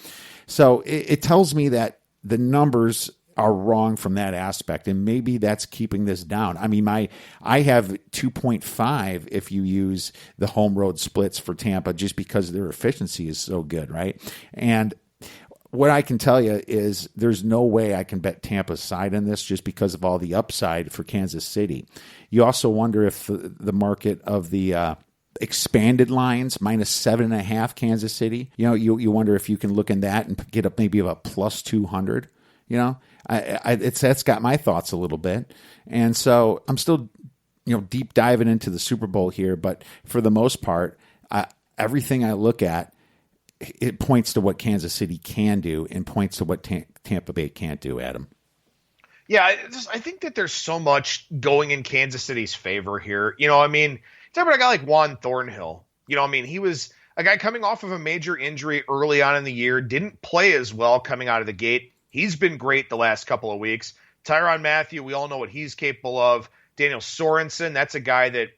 So it tells me that the numbers are wrong from that aspect, and maybe that's keeping this down. I mean, I have 2.5 if you use the home road splits for Tampa, just because their efficiency is so good, right? And what I can tell you is there's no way I can bet Tampa's side in this, just because of all the upside for Kansas City. You also wonder if the market of the expanded lines, -7.5 Kansas City, you wonder if you can look in that and get up maybe about +200. That's got my thoughts a little bit. And so I'm still, deep diving into the Super Bowl here. But for the most part, everything I look at, it points to what Kansas City can do and points to what Tampa Bay can't do, Adam. Yeah, I think that there's so much going in Kansas City's favor here. Talk about a guy like Juan Thornhill. He was a guy coming off of a major injury early on in the year, didn't play as well coming out of the gate. He's been great the last couple of weeks. Tyrann Mathieu, we all know what he's capable of. Daniel Sorensen, that's a guy that,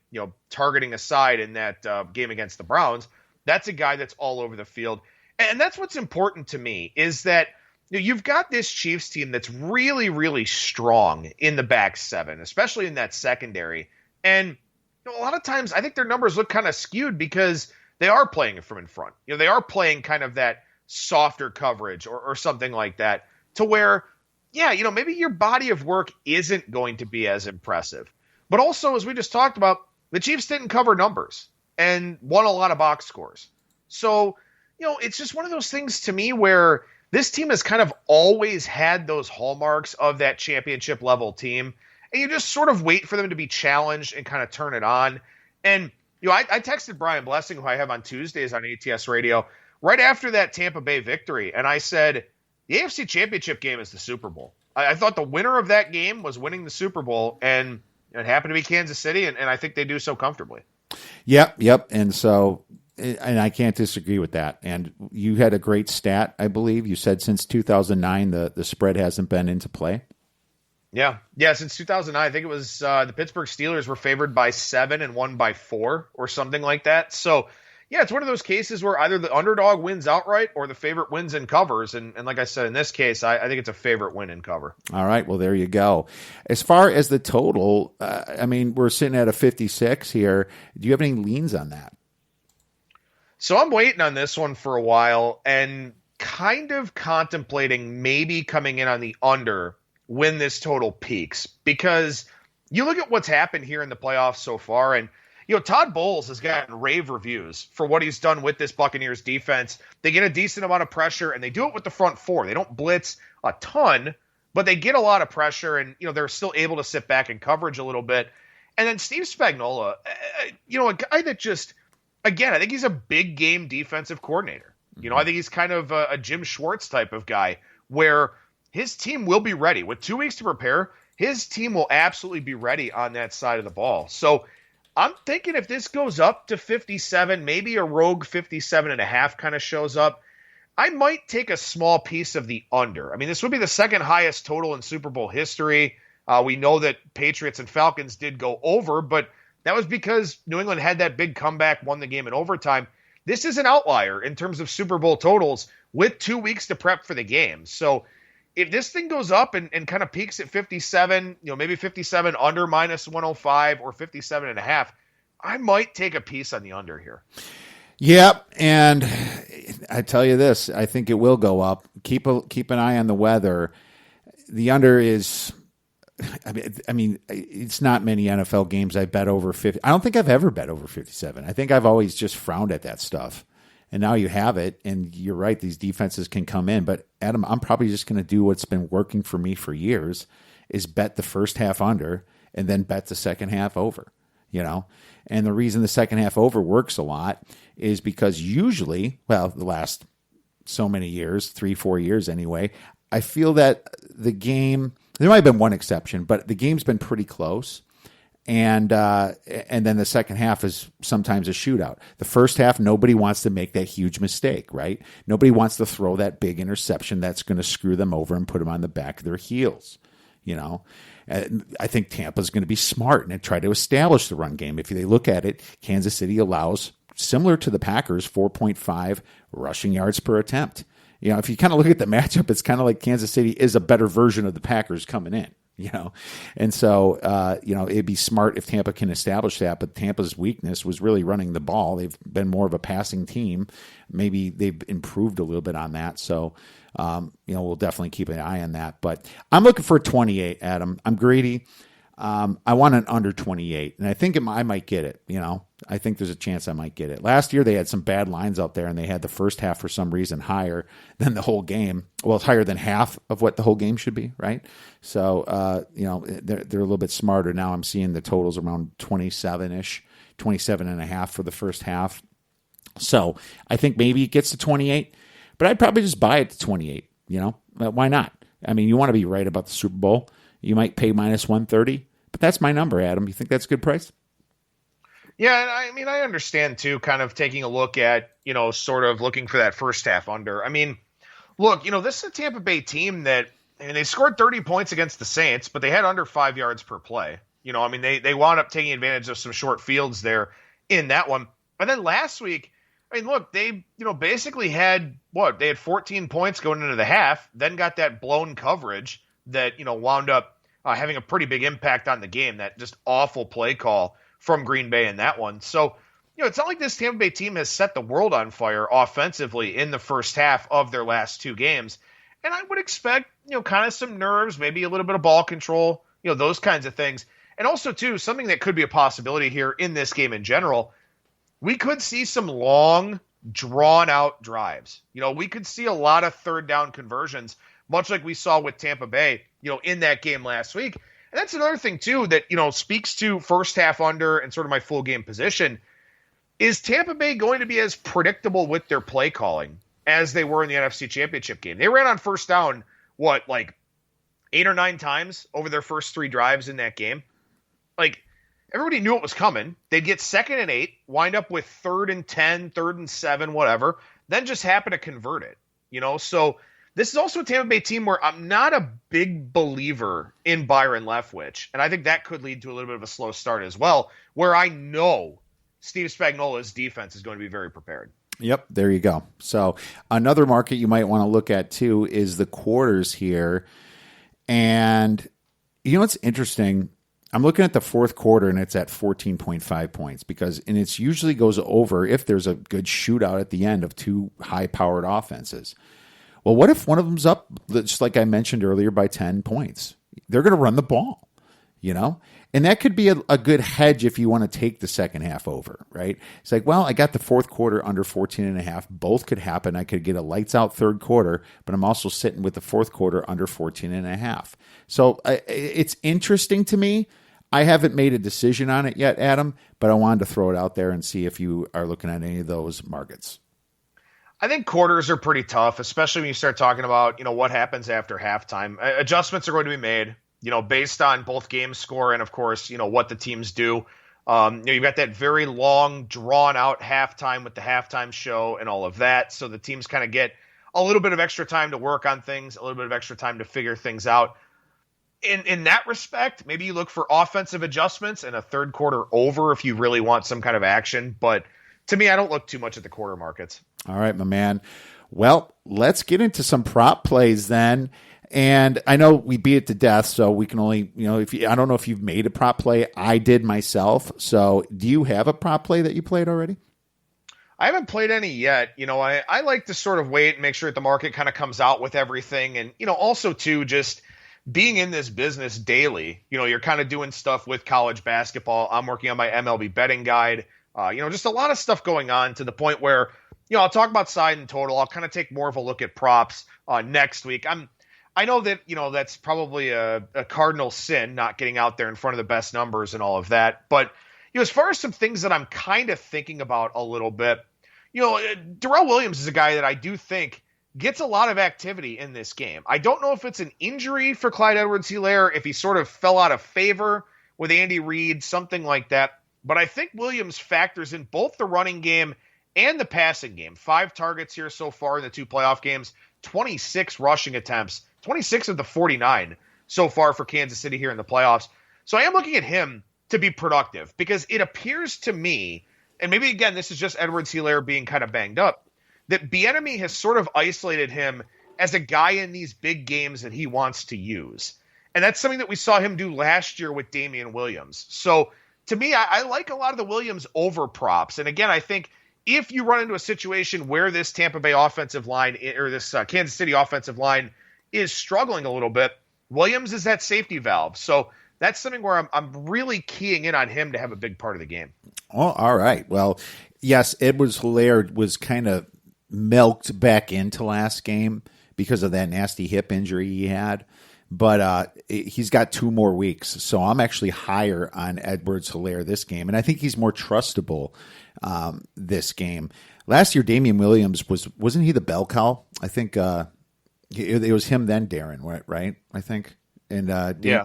targeting aside in that game against the Browns, that's a guy that's all over the field. And that's what's important to me, is that you've got this Chiefs team that's really, really strong in the back seven, especially in that secondary. And a lot of times I think their numbers look kind of skewed because they are playing it from in front. They are playing kind of that softer coverage or something like that, to where yeah, maybe your body of work isn't going to be as impressive. But also, as we just talked about, the Chiefs didn't cover numbers and won a lot of box scores. So, it's just one of those things to me where this team has kind of always had those hallmarks of that championship level team. And you just sort of wait for them to be challenged and kind of turn it on. And, I texted Brian Blessing, who I have on Tuesdays on ATS Radio, right after that Tampa Bay victory. And I said, the AFC Championship game is the Super Bowl. I thought the winner of that game was winning the Super Bowl, and it happened to be Kansas City, and I think they do so comfortably. Yep. And so, and I can't disagree with that. And you had a great stat, I believe. You said since 2009, the spread hasn't been into play. Yeah, since 2009, I think it was the Pittsburgh Steelers were favored by 7 and won by 4 or something like that. So, yeah, it's one of those cases where either the underdog wins outright or the favorite wins and covers. And like I said, in this case, I think it's a favorite win and cover. All right, well, there you go. As far as the total, we're sitting at a 56 here. Do you have any leans on that? So I'm waiting on this one for a while and kind of contemplating maybe coming in on the under when this total peaks. Because you look at what's happened here in the playoffs so far, and Todd Bowles has gotten rave reviews for what he's done with this Buccaneers defense. They get a decent amount of pressure, and they do it with the front four. They don't blitz a ton, but they get a lot of pressure, and they're still able to sit back in coverage a little bit. And then Steve Spagnuolo, a guy that just, again, I think he's a big game defensive coordinator. I think he's kind of a Jim Schwartz type of guy where his team will be ready. With 2 weeks to prepare, his team will absolutely be ready on that side of the ball. So I'm thinking if this goes up to 57, maybe a rogue 57.5 kind of shows up, I might take a small piece of the under. This would be the second highest total in Super Bowl history. We know that Patriots and Falcons did go over, but that was because New England had that big comeback, won the game in overtime. This is an outlier in terms of Super Bowl totals with 2 weeks to prep for the game. So if this thing goes up and kind of peaks at 57, maybe 57 under minus 105 or 57.5, I might take a piece on the under here. Yep, and I tell you this, I think it will go up. Keep an eye on the weather. The under is, it's not many NFL games I bet over 50. I don't think I've ever bet over 57. I think I've always just frowned at that stuff. And now you have it, and you're right, these defenses can come in. But, Adam, I'm probably just going to do what's been working for me for years, is bet the first half under and then bet the second half over, And the reason the second half over works a lot is because usually, the last so many years, 3-4 years anyway, I feel that the game, there might have been one exception, but the game's been pretty close. And then the second half is sometimes a shootout. The first half, nobody wants to make that huge mistake, right? Nobody wants to throw that big interception that's going to screw them over and put them on the back of their heels, I think Tampa's going to be smart and try to establish the run game. If they look at it, Kansas City allows, similar to the Packers, 4.5 rushing yards per attempt. If you kind of look at the matchup, it's kind of like Kansas City is a better version of the Packers coming in. And so, it'd be smart if Tampa can establish that, but Tampa's weakness was really running the ball. They've been more of a passing team. Maybe they've improved a little bit on that. So, we'll definitely keep an eye on that, but I'm looking for 28, Adam. I'm greedy. I want an under 28, and I think I might get it. I think there's a chance I might get it. Last year, they had some bad lines out there, and they had the first half for some reason higher than the whole game. Well, it's higher than half of what the whole game should be, right? So, they're a little bit smarter. Now I'm seeing the totals around 27-ish, 27.5 for the first half. So I think maybe it gets to 28, but I'd probably just buy it to 28, Why not? You want to be right about the Super Bowl. You might pay minus 130, but that's my number, Adam. You think that's a good price? Yeah, I understand, too, kind of taking a look at, sort of looking for that first half under. Look, this is a Tampa Bay team that, they scored 30 points against the Saints, but they had under 5 yards per play. They wound up taking advantage of some short fields there in that one. And then last week, look, they, basically had, they had 14 points going into the half, then got that blown coverage that, wound up having a pretty big impact on the game, that just awful play call from Green Bay in that one. So, it's not like this Tampa Bay team has set the world on fire offensively in the first half of their last two games. And I would expect, kind of some nerves, maybe a little bit of ball control, those kinds of things. And also, too, something that could be a possibility here in this game in general, we could see some long, drawn-out drives. We could see a lot of third down conversions, much like we saw with Tampa Bay, in that game last week. And that's another thing, too, that, speaks to first half under and sort of my full game position. Is Tampa Bay going to be as predictable with their play calling as they were in the NFC Championship game? They ran on first down, 8 or 9 times over their first 3 drives in that game? Everybody knew it was coming. They'd get 2nd and 8, wind up with 3rd and 10, 3rd and 7, whatever, then just happen to convert it. So this is also a Tampa Bay team where I'm not a big believer in Byron Leftwich, and I think that could lead to a little bit of a slow start as well, where I know Steve Spagnuolo's defense is going to be very prepared. Yep, there you go. So another market you might want to look at, too, is the quarters here. And, what's interesting, I'm looking at the fourth quarter, and it's at 14.5 points and it usually goes over if there's a good shootout at the end of 2 high-powered offenses. Well, what if one of them's up, just like I mentioned earlier, by 10 points? They're going to run the ball, And that could be a good hedge if you want to take the second half over, right? It's like, well, I got the fourth quarter under 14.5. Both could happen. I could get a lights-out third quarter, but I'm also sitting with the fourth quarter under 14.5. So it's interesting to me. I haven't made a decision on it yet, Adam, but I wanted to throw it out there and see if you are looking at any of those markets. I think quarters are pretty tough, especially when you start talking about, what happens after halftime. Adjustments are going to be made, based on both game score and, of course, what the teams do. You've got that very long, drawn-out halftime with the halftime show and all of that, so the teams kind of get a little bit of extra time to work on things, a little bit of extra time to figure things out. In that respect, maybe you look for offensive adjustments and a third quarter over if you really want some kind of action. But to me, I don't look too much at the quarter markets. All right, my man. Well, let's get into some prop plays then. And I know we beat it to death, so we can only, I don't know if you've made a prop play. I did myself. So do you have a prop play that you played already? I haven't played any yet. I like to sort of wait and make sure that the market kind of comes out with everything. And, also too, just being in this business daily, you're kind of doing stuff with college basketball. I'm working on my MLB betting guide. Just a lot of stuff going on to the point where, I'll talk about side and total. I'll kind of take more of a look at props next week. I know that, that's probably a cardinal sin, not getting out there in front of the best numbers and all of that. But, as far as some things that I'm kind of thinking about a little bit, Darrell Williams is a guy that I do think gets a lot of activity in this game. I don't know if it's an injury for Clyde Edwards-Helaire, if he sort of fell out of favor with Andy Reid, something like that. But I think Williams factors in both the running game and the passing game. 5 targets here so far in the 2 playoff games, 26 rushing attempts, 26 of the 49 so far for Kansas City here in the playoffs. So I am looking at him to be productive because it appears to me, and maybe again, this is just Edwards-Helaire being kind of banged up, that Bieniemy has sort of isolated him as a guy in these big games that he wants to use. And that's something that we saw him do last year with Damian Williams. So to me, I like a lot of the Williams over props. And again, I think if you run into a situation where this Tampa Bay offensive line or this Kansas City offensive line is struggling a little bit, Williams is that safety valve. So that's something where I'm really keying in on him to have a big part of the game. Oh, all right. Well, yes, Edwards-Helaire was kind of milked back into last game because of that nasty hip injury he had. But he's got 2 more weeks. So I'm actually higher on Edwards-Helaire this game. And I think he's more trustable this game. Last year, Damian Williams wasn't he the bell cow? I think it was him then, Darren, right? I think. And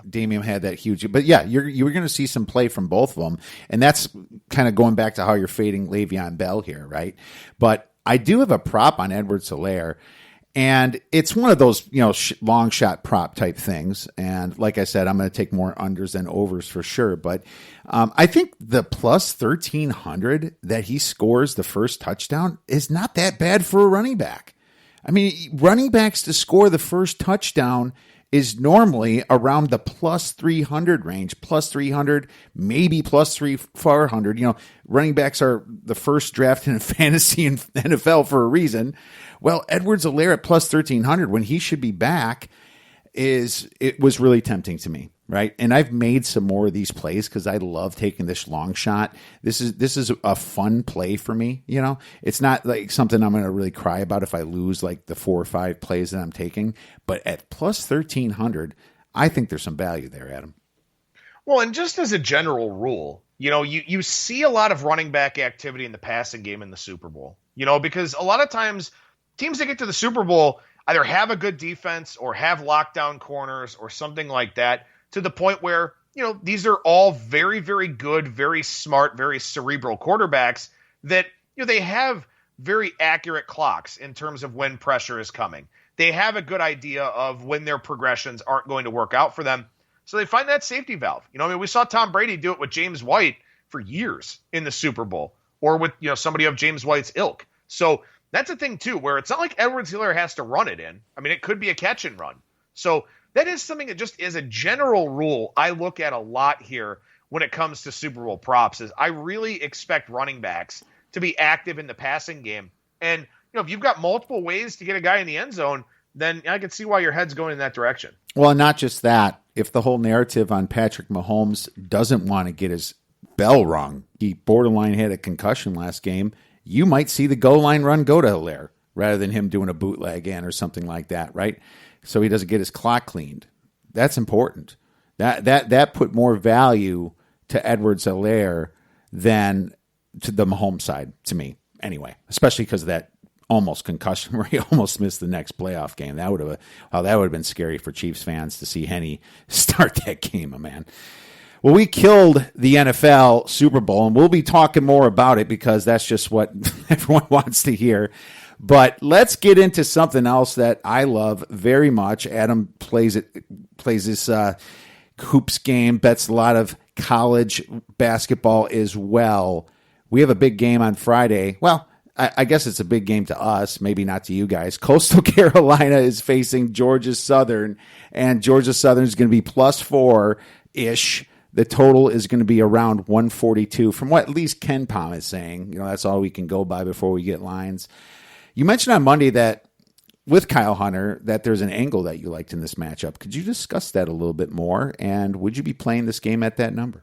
Damian had that huge. But yeah, you were going to see some play from both of them. And that's kind of going back to how you're fading Le'Veon Bell here, right? But I do have a prop on Edwards-Helaire. And it's one of those, long shot prop type things. And like I said, I'm going to take more unders than overs for sure. But I think the plus 1,300 that he scores the first touchdown is not that bad for a running back. I mean, running backs to score the first touchdown is normally around the plus 300 range, plus 300, maybe plus 400. Running backs are the first draft in fantasy in NFL for a reason. Well, Edwards-Helaire at plus 1,300 when he should be back it was really tempting to me, right? And I've made some more of these plays because I love taking this long shot. This is a fun play for me. It's not like something I'm going to really cry about if I lose like the 4 or 5 plays that I'm taking. But at plus 1,300, I think there's some value there, Adam. Well, and just as a general rule, you see a lot of running back activity in the passing game in the Super Bowl, because a lot of times teams that get to the Super Bowl either have a good defense or have lockdown corners or something like that, to the point where, these are all very, very good, very smart, very cerebral quarterbacks that, they have very accurate clocks in terms of when pressure is coming. They have a good idea of when their progressions aren't going to work out for them. So they find that safety valve. We saw Tom Brady do it with James White for years in the Super Bowl, or with, somebody of James White's ilk. So that's a thing, too, where it's not like Edwards-Helaire has to run it in. It could be a catch and run. So that is something that just is a general rule I look at a lot here when it comes to Super Bowl props, is I really expect running backs to be active in the passing game. And, if you've got multiple ways to get a guy in the end zone, then I can see why your head's going in that direction. Well, not just that. If the whole narrative on Patrick Mahomes doesn't want to get his bell rung, he borderline had a concussion last game, you might see the goal line run go to Helaire rather than him doing a bootleg in or something like that, right? So he doesn't get his clock cleaned. That's important. That put more value to Edwards-Helaire than to the Mahomes side, to me, anyway, especially because of that almost concussion where he almost missed the next playoff game. That would have been scary for Chiefs fans to see Henny start that game, man. Well, we killed the NFL Super Bowl, and we'll be talking more about it because that's just what everyone wants to hear. But let's get into something else that I love very much. Adam plays this hoops game, bets a lot of college basketball as well. We have a big game on Friday. Well, I guess it's a big game to us, maybe not to you guys. Coastal Carolina is facing Georgia Southern, and Georgia Southern is going to be plus 4-ish. The total is going to be around 142, from what at least Ken Palm is saying. That's all we can go by before we get lines. You mentioned on Monday that with Kyle Hunter that there's an angle that you liked in this matchup. Could you discuss that a little bit more? And would you be playing this game at that number?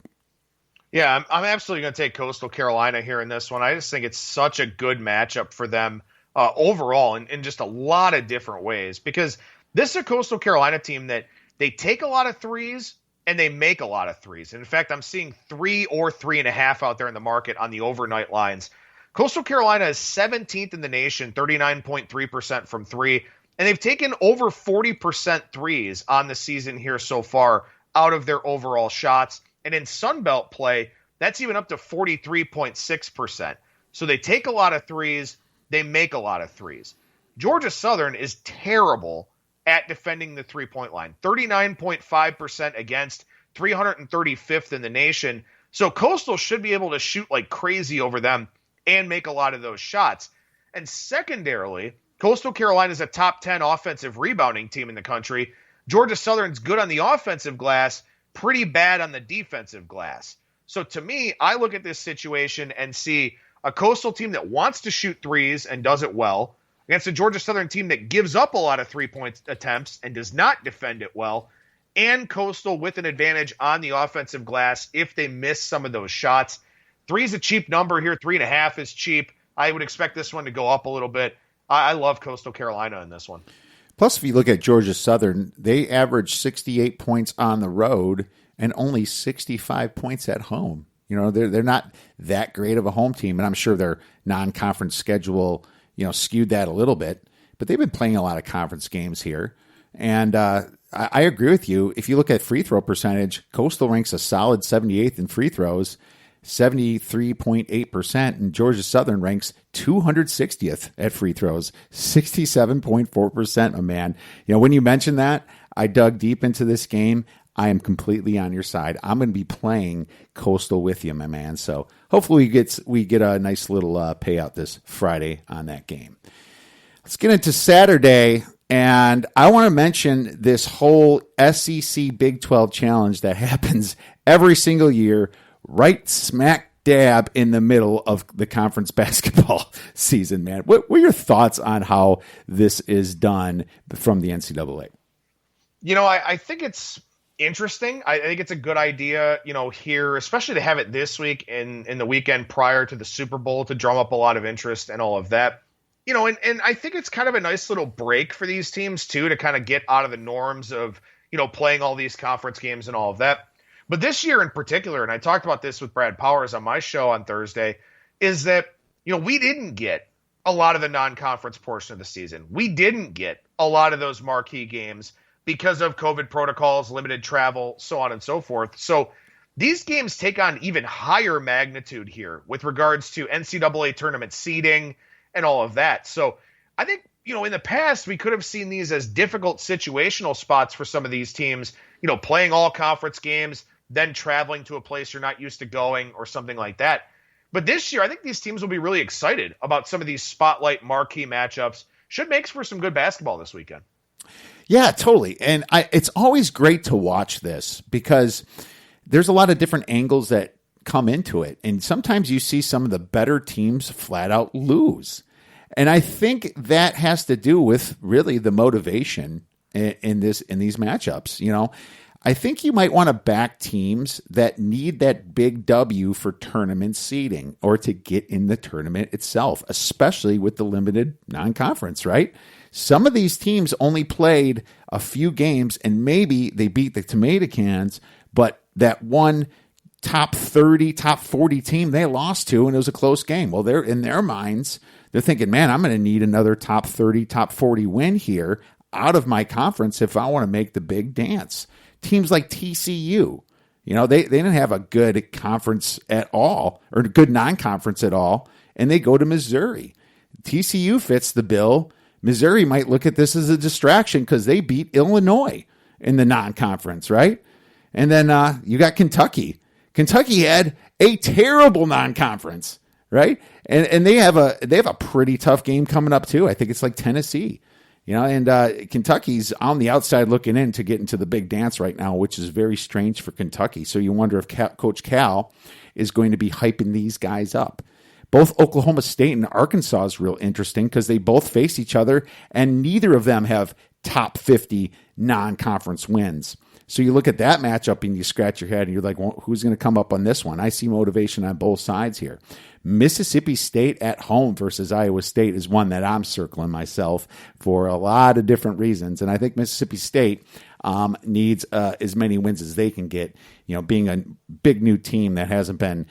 Yeah, I'm absolutely going to take Coastal Carolina here in this one. I just think it's such a good matchup for them overall in just a lot of different ways, because this is a Coastal Carolina team that they take a lot of threes and they make a lot of threes. And in fact, I'm seeing 3 or 3.5 out there in the market on the overnight lines. Coastal Carolina is 17th in the nation, 39.3% from 3, and they've taken over 40% threes on the season here so far out of their overall shots. And in Sunbelt play, that's even up to 43.6%. So they take a lot of threes, they make a lot of threes. Georgia Southern is terrible at defending the three-point line. 39.5% against, 335th in the nation. So Coastal should be able to shoot like crazy over them and make a lot of those shots. And secondarily, Coastal Carolina is a top 10 offensive rebounding team in the country. Georgia Southern's good on the offensive glass, pretty bad on the defensive glass. So to me, I look at this situation and see a Coastal team that wants to shoot threes and does it well against a Georgia Southern team that gives up a lot of three-point attempts and does not defend it well, and Coastal with an advantage on the offensive glass if they miss some of those shots. 3 is a cheap number here. 3.5 is cheap. I would expect this one to go up a little bit. I love Coastal Carolina in this one. Plus, if you look at Georgia Southern, they average 68 points on the road and only 65 points at home. They're not that great of a home team, and I'm sure their non-conference schedule skewed that a little bit, but they've been playing a lot of conference games here. And I agree with you. If you look at free throw percentage, Coastal ranks a solid 78th in free throws, 73.8%, and Georgia Southern ranks 260th at free throws, 67.4%, my man. When you mentioned that, I dug deep into this game. I am completely on your side. I'm going to be playing Coastal with you, my man. So hopefully we get a nice little payout this Friday on that game. Let's get into Saturday. And I want to mention this whole SEC Big 12 challenge that happens every single year, right smack dab in the middle of the conference basketball season, man. What were your thoughts on how this is done from the NCAA? I think it's interesting. I think it's a good idea, here, especially to have it this week in the weekend prior to the Super Bowl to drum up a lot of interest and all of that. And I think it's kind of a nice little break for these teams, too, to kind of get out of the norms of, playing all these conference games and all of that. But this year in particular, and I talked about this with Brad Powers on my show on Thursday, is that, we didn't get a lot of the non-conference portion of the season. We didn't get a lot of those marquee games because of COVID protocols, limited travel, so on and so forth. So these games take on even higher magnitude here with regards to NCAA tournament seeding and all of that. So I think, in the past, we could have seen these as difficult situational spots for some of these teams, playing all conference games, then traveling to a place you're not used to going or something like that. But this year, I think these teams will be really excited about some of these spotlight marquee matchups. Should make for some good basketball this weekend. Yeah, totally. And it's always great to watch this because there's a lot of different angles that come into it. And sometimes you see some of the better teams flat out lose. And I think that has to do with really the motivation in these matchups. I think you might want to back teams that need that big W for tournament seeding or to get in the tournament itself, especially with the limited non-conference, right? Some of these teams only played a few games and maybe they beat the tomato cans, but that one top 30, top 40 team they lost to, and it was a close game. Well, they're in their minds, they're thinking, man, I'm going to need another top 30, top 40 win here out of my conference if I want to make the big dance. Teams like TCU, they didn't have a good conference at all or a good non-conference at all, and they go to Missouri. TCU fits the bill. Missouri might look at this as a distraction because they beat Illinois in the non-conference, right? And then you got Kentucky. Kentucky had a terrible non-conference, right? And they have a pretty tough game coming up too. I think it's like Tennessee, and Kentucky's on the outside looking in to get into the big dance right now, which is very strange for Kentucky. So you wonder if Coach Cal is going to be hyping these guys up. Both Oklahoma State and Arkansas is real interesting because they both face each other and neither of them have top 50 non-conference wins. So you look at that matchup and you scratch your head and you're like, well, who's going to come up on this one? I see motivation on both sides here. Mississippi State at home versus Iowa State is one that I'm circling myself for a lot of different reasons. And I think Mississippi State needs as many wins as they can get, being a big new team that hasn't been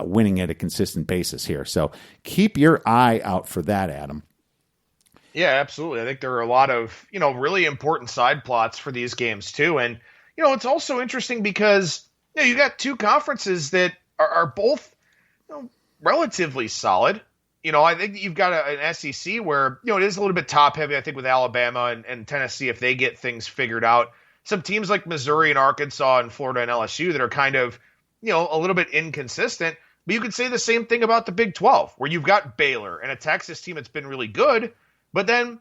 winning at a consistent basis here. So keep your eye out for that, Adam. Yeah, absolutely. I think there are a lot of, really important side plots for these games too. And, it's also interesting because, you got two conferences that are both, relatively solid. I think you've got an SEC where, it is a little bit top heavy, I think, with Alabama and Tennessee, if they get things figured out. Some teams like Missouri and Arkansas and Florida and LSU that are kind of, a little bit inconsistent. But you could say the same thing about the Big 12, where you've got Baylor and a Texas team that's been really good. But then,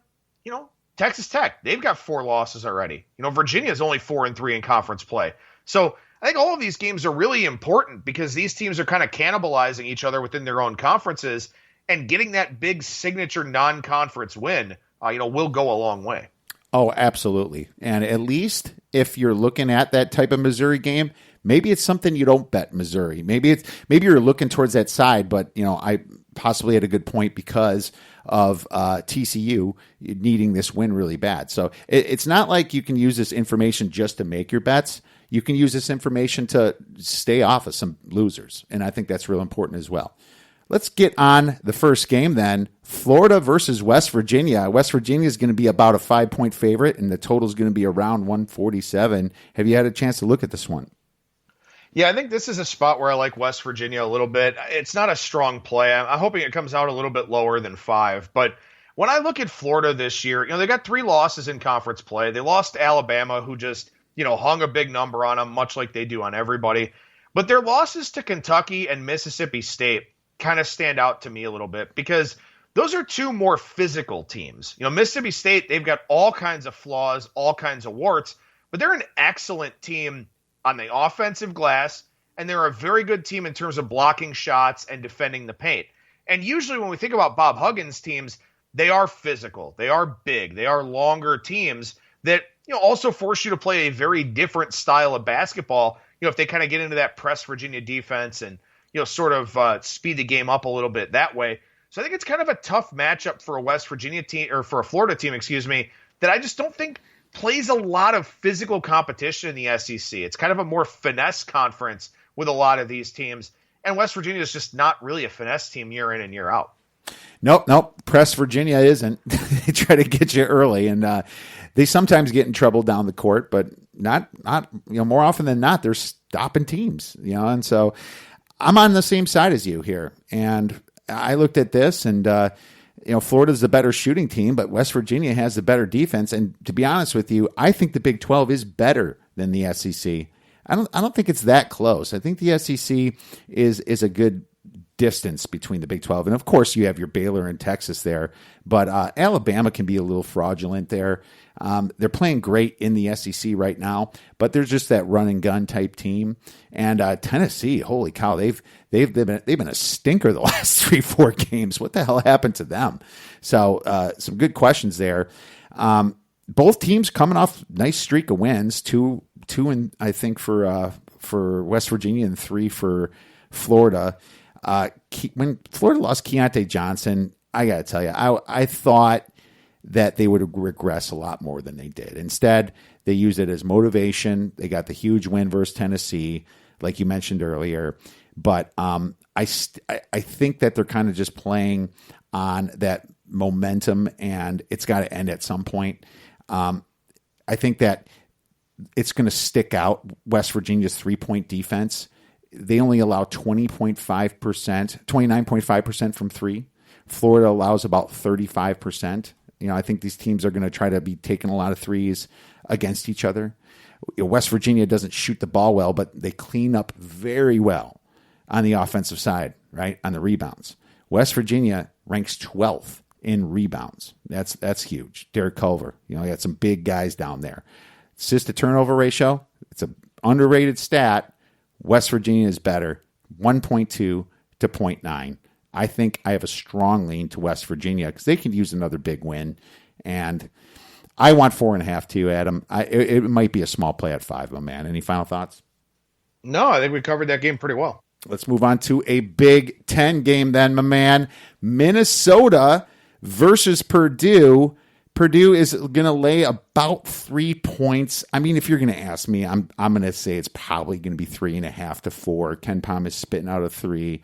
Texas Tech, they've got 4 losses already. Virginia's only 4-3 in conference play. So I think all of these games are really important because these teams are kind of cannibalizing each other within their own conferences, and getting that big signature non-conference win, will go a long way. Oh, absolutely. And at least if you're looking at that type of Missouri game, maybe it's something you don't bet Missouri. Maybe you're looking towards that side, but I possibly had a good point because of TCU needing this win really bad. So it's not like you can use this information just to make your bets. You can use this information to stay off of some losers, and I think that's real important as well. Let's get on the first game then. Florida versus West Virginia. West Virginia is going to be about a 5-point favorite, and the total is going to be around 147. Have you had a chance to look at this one? Yeah, I think this is a spot where I like West Virginia a little bit. It's not a strong play. I'm hoping it comes out a little bit lower than 5. But when I look at Florida this year, they got 3 losses in conference play. They lost to Alabama, who just, hung a big number on them, much like they do on everybody. But their losses to Kentucky and Mississippi State kind of stand out to me a little bit because those are two more physical teams. Mississippi State, they've got all kinds of flaws, all kinds of warts, but they're an excellent team on the offensive glass, and they're a very good team in terms of blocking shots and defending the paint. And usually when we think about Bob Huggins' teams, they are physical, they are big, they are longer teams that also force you to play a very different style of basketball. If they kind of get into that press Virginia defense and sort of speed the game up a little bit that way. So I think it's kind of a tough matchup for a West Virginia team, or for a Florida team, that I just don't think plays a lot of physical competition in the SEC. It's kind of a more finesse conference with a lot of these teams. And West Virginia is just not really a finesse team year in and year out. Nope. Press Virginia isn't. They try to get you early, and they sometimes get in trouble down the court, but not more often than not, they're stopping teams, and so I'm on the same side as you here. And I looked at this, and Florida's the better shooting team, but West Virginia has the better defense. And to be honest with you, I think the Big 12 is better than the SEC. I don't think it's that close. I think the SEC is a good distance between the Big 12. And of course you have your Baylor and Texas there, but Alabama can be a little fraudulent there. They're playing great in the SEC right now, but they're just that run and gun type team. And Tennessee, holy cow, they've been a stinker the last 3-4 games. What the hell happened to them? So some good questions there. Both teams coming off nice streak of wins, two and I think for West Virginia and 3 for Florida. When Florida lost Keontae Johnson, I got to tell you, I thought that they would regress a lot more than they did. Instead, they used it as motivation. They got the huge win versus Tennessee, like you mentioned earlier. But I think that they're kind of just playing on that momentum, and it's got to end at some point. I think that it's going to stick out. West Virginia's 3-point defense. They only allow 29.5% from 3. Florida allows about 35%. I think these teams are going to try to be taking a lot of threes against each other. West Virginia doesn't shoot the ball well, but they clean up very well on the offensive side, right? On the rebounds. West Virginia ranks 12th in rebounds. That's huge. Derek Culver, you got some big guys down there. Assist to turnover ratio, it's an underrated stat. West Virginia is better, 1.2 to 0.9. I think I have a strong lean to West Virginia because they can use another big win. And I want 4.5 too, Adam. It might be a small play at 5, my man. Any final thoughts? No, I think we covered that game pretty well. Let's move on to a Big Ten game then, my man. Minnesota versus Purdue. Purdue is going to lay about 3 points. I mean, if you're going to ask me, I'm going to say it's probably going to be 3.5 to 4. Ken Pom is spitting out a 3.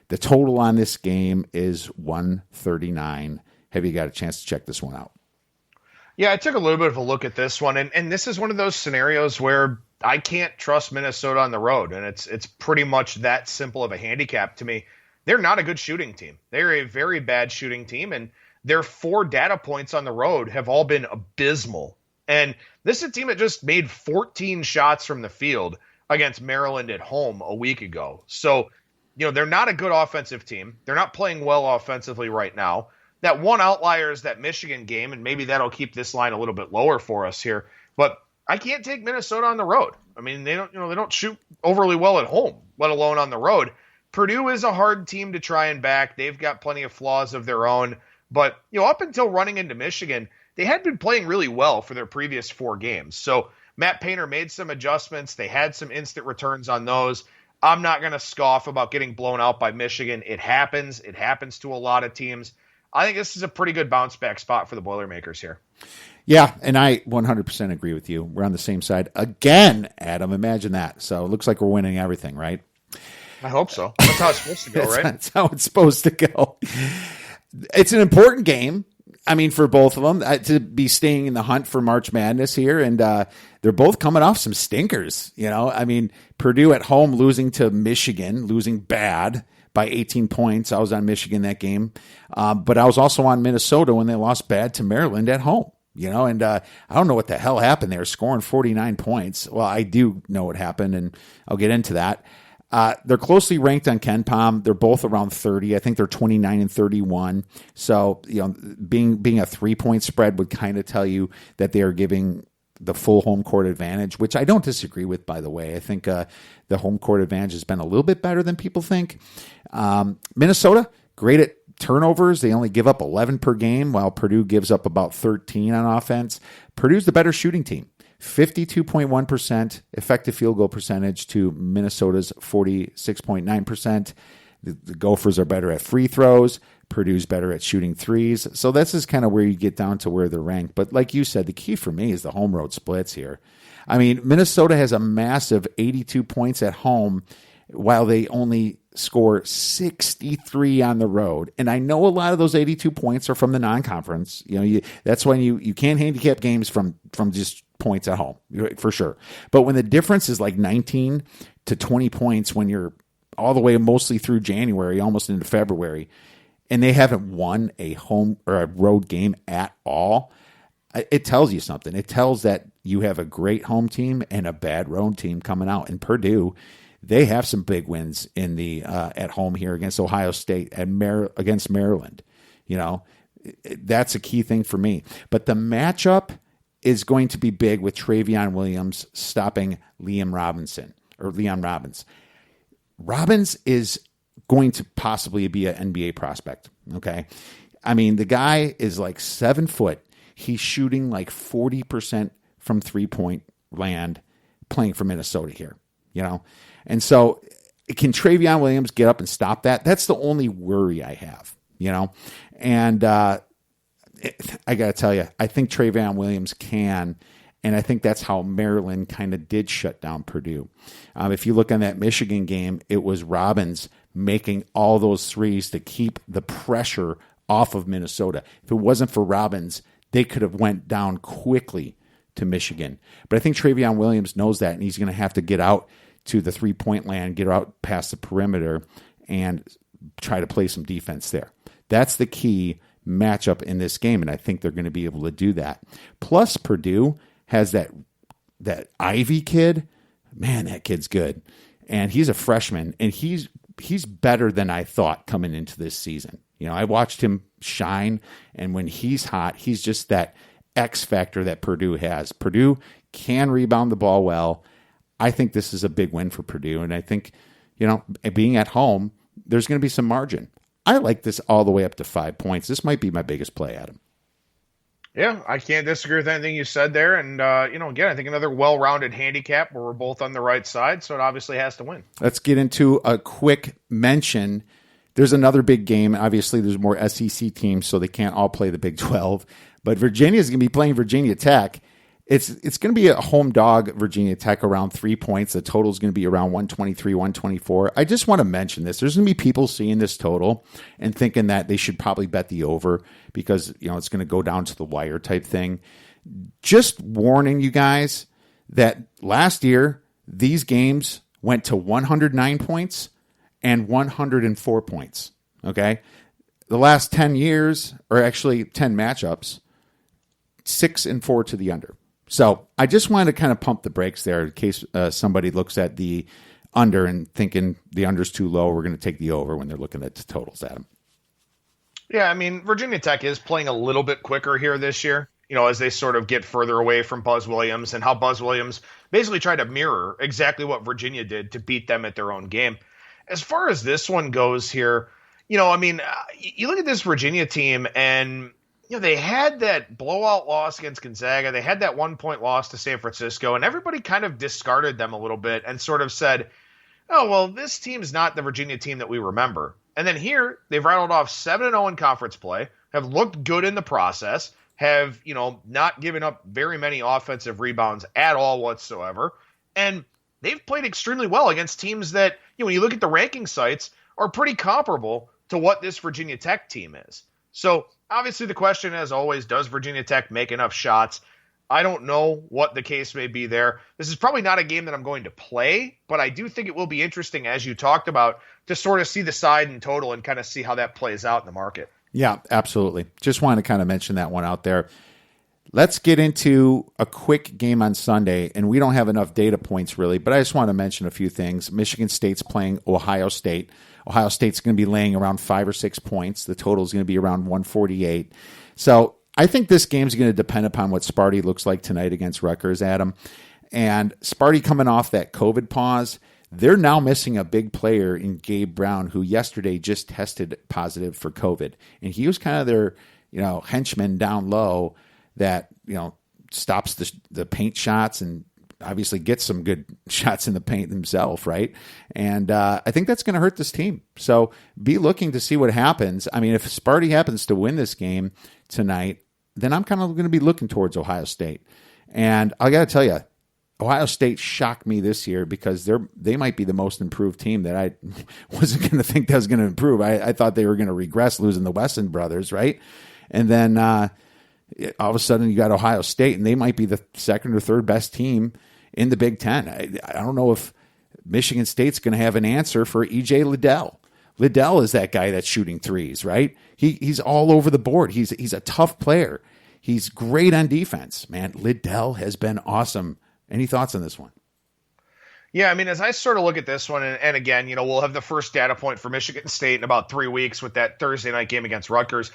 The total on this game is 139. Have you got a chance to check this one out? Yeah, I took a little bit of a look at this one, and this is one of those scenarios where I can't trust Minnesota on the road, and it's pretty much that simple of a handicap to me. They're not a good shooting team. They're a very bad shooting team, and their 4 data points on the road have all been abysmal. And this is a team that just made 14 shots from the field against Maryland at home a week ago. So, they're not a good offensive team. They're not playing well offensively right now. That one outlier is that Michigan game, and maybe that'll keep this line a little bit lower for us here. But I can't take Minnesota on the road. I mean, they don't shoot overly well at home, let alone on the road. Purdue is a hard team to try and back. They've got plenty of flaws of their own. But, up until running into Michigan, they had been playing really well for their previous 4 games. So Matt Painter made some adjustments. They had some instant returns on those. I'm not going to scoff about getting blown out by Michigan. It happens. It happens to a lot of teams. I think this is a pretty good bounce back spot for the Boilermakers here. Yeah, and I 100% agree with you. We're on the same side again, Adam. Imagine that. So it looks like we're winning everything, right? I hope so. That's how it's supposed to go, right? That's how it's supposed to go. It's an important game. I mean, for both of them to be staying in the hunt for March Madness here. And they're both coming off some stinkers. I mean, Purdue at home losing to Michigan, losing bad by 18 points. I was on Michigan that game. But I was also on Minnesota when they lost bad to Maryland at home. And I don't know what the hell happened there, scoring 49 points. Well, I do know what happened, and I'll get into that. They're closely ranked on KenPom. They're both around 30. I think they're 29 and 31. So, being a 3-point spread would kind of tell you that they are giving the full home court advantage, which I don't disagree with, by the way. I think the home court advantage has been a little bit better than people think. Minnesota, great at turnovers. They only give up 11 per game, while Purdue gives up about 13 on offense. Purdue's the better shooting team. 52.1% effective field goal percentage to Minnesota's 46.9%. The Gophers are better at free throws. Purdue's better at shooting threes. So this is kind of where you get down to where they're ranked. But like you said, the key for me is the home road splits here. I mean, Minnesota has a massive 82 points at home, while they only score 63 on the road. And I know a lot of those 82 points are from the non-conference. That's when you can't handicap games from just points at home, for sure. But when the difference is like 19 to 20 points, when you're all the way mostly through January, almost into February, and they haven't won a home or a road game at all, it tells you something. It tells that you have a great home team and a bad road team coming out. And Purdue, they have some big wins in the at home here against Ohio State and against Maryland. That's a key thing for me. But the matchup is going to be big with Travion Williams stopping Leon Robbins. Robbins is going to possibly be an NBA prospect. Okay. I mean, the guy is like 7 foot. He's shooting like 40% from 3-point land, playing for Minnesota here, And so can Travion Williams get up and stop that? That's the only worry I have, And I got to tell you, I think Travion Williams can, and I think that's how Maryland kind of did shut down Purdue. If you look on that Michigan game, it was Robbins making all those threes to keep the pressure off of Minnesota. If it wasn't for Robbins, they could have went down quickly to Michigan. But I think Travion Williams knows that, and he's going to have to get out to the 3-point land, get out past the perimeter, and try to play some defense there. That's the key matchup in this game, and I think they're going to be able to do that. Plus, Purdue has that Ivy kid. Man, that kid's good. And he's a freshman, and he's better than I thought coming into this season. I watched him shine, and when he's hot, he's just that X factor that Purdue has. Purdue can rebound the ball well. I think this is a big win for Purdue, and I think, being at home, there's going to be some margin. I like this all the way up to 5 points. This might be my biggest play, Adam. Yeah, I can't disagree with anything you said there. And, again, I think another well-rounded handicap where we're both on the right side, so it obviously has to win. Let's get into a quick mention. There's another big game. Obviously, there's more SEC teams, so they can't all play the Big 12. But Virginia is going to be playing Virginia Tech. It's going to be a home dog, Virginia Tech, around 3 points. The total is going to be around 123, 124. I just want to mention this. There's going to be people seeing this total and thinking that they should probably bet the over because, it's going to go down to the wire type thing. Just warning you guys that last year, these games went to 109 points and 104 points. Okay. The last 10 years, or actually 10 matchups, 6-4 to the under. So I just wanted to kind of pump the brakes there in case somebody looks at the under and thinking the under's too low. We're going to take the over when they're looking at the totals, Adam. Yeah, I mean, Virginia Tech is playing a little bit quicker here this year, as they sort of get further away from Buzz Williams and how Buzz Williams basically tried to mirror exactly what Virginia did to beat them at their own game. As far as this one goes here, you look at this Virginia team and they had that blowout loss against Gonzaga. They had that 1-point loss to San Francisco, and everybody kind of discarded them a little bit and sort of said, oh, well, this team's not the Virginia team that we remember. And then here, they've rattled off 7-0 in conference play, have looked good in the process, have, not given up very many offensive rebounds at all whatsoever. And they've played extremely well against teams that, when you look at the ranking sites, are pretty comparable to what this Virginia Tech team is. So obviously the question, as always, does Virginia Tech make enough shots? I don't know what the case may be there. This is probably not a game that I'm going to play, but I do think it will be interesting, as you talked about, to sort of see the side and total and kind of see how that plays out in the market. Yeah, absolutely. Just wanted to kind of mention that one out there. Let's get into a quick game on Sunday, and we don't have enough data points really, but I just want to mention a few things. Michigan State's playing Ohio State. Ohio State's going to be laying around 5 or 6 points. The total is going to be around 148. So I think this game's going to depend upon what Sparty looks like tonight against Rutgers, Adam. And Sparty coming off that COVID pause, they're now missing a big player in Gabe Brown, who yesterday just tested positive for COVID. And he was kind of their, henchman down low that, stops the paint shots and obviously gets some good shots in the paint himself, right? And I think that's going to hurt this team. So be looking to see what happens. I mean, if Sparty happens to win this game tonight, then I'm kind of going to be looking towards Ohio State. And I got to tell you, Ohio State shocked me this year because they might be the most improved team that I wasn't going to think that was going to improve. I thought they were going to regress losing the Wesson brothers, right? And then all of a sudden you got Ohio State, and they might be the second or third best team in the Big Ten. I don't know if Michigan State's going to have an answer for E.J. Liddell. Liddell is that guy that's shooting threes, right? He's all over the board. He's a tough player. He's great on defense, man. Liddell has been awesome. Any thoughts on this one? Yeah, I mean, as I sort of look at this one, and again, we'll have the first data point for Michigan State in about 3 weeks with that Thursday night game against Rutgers.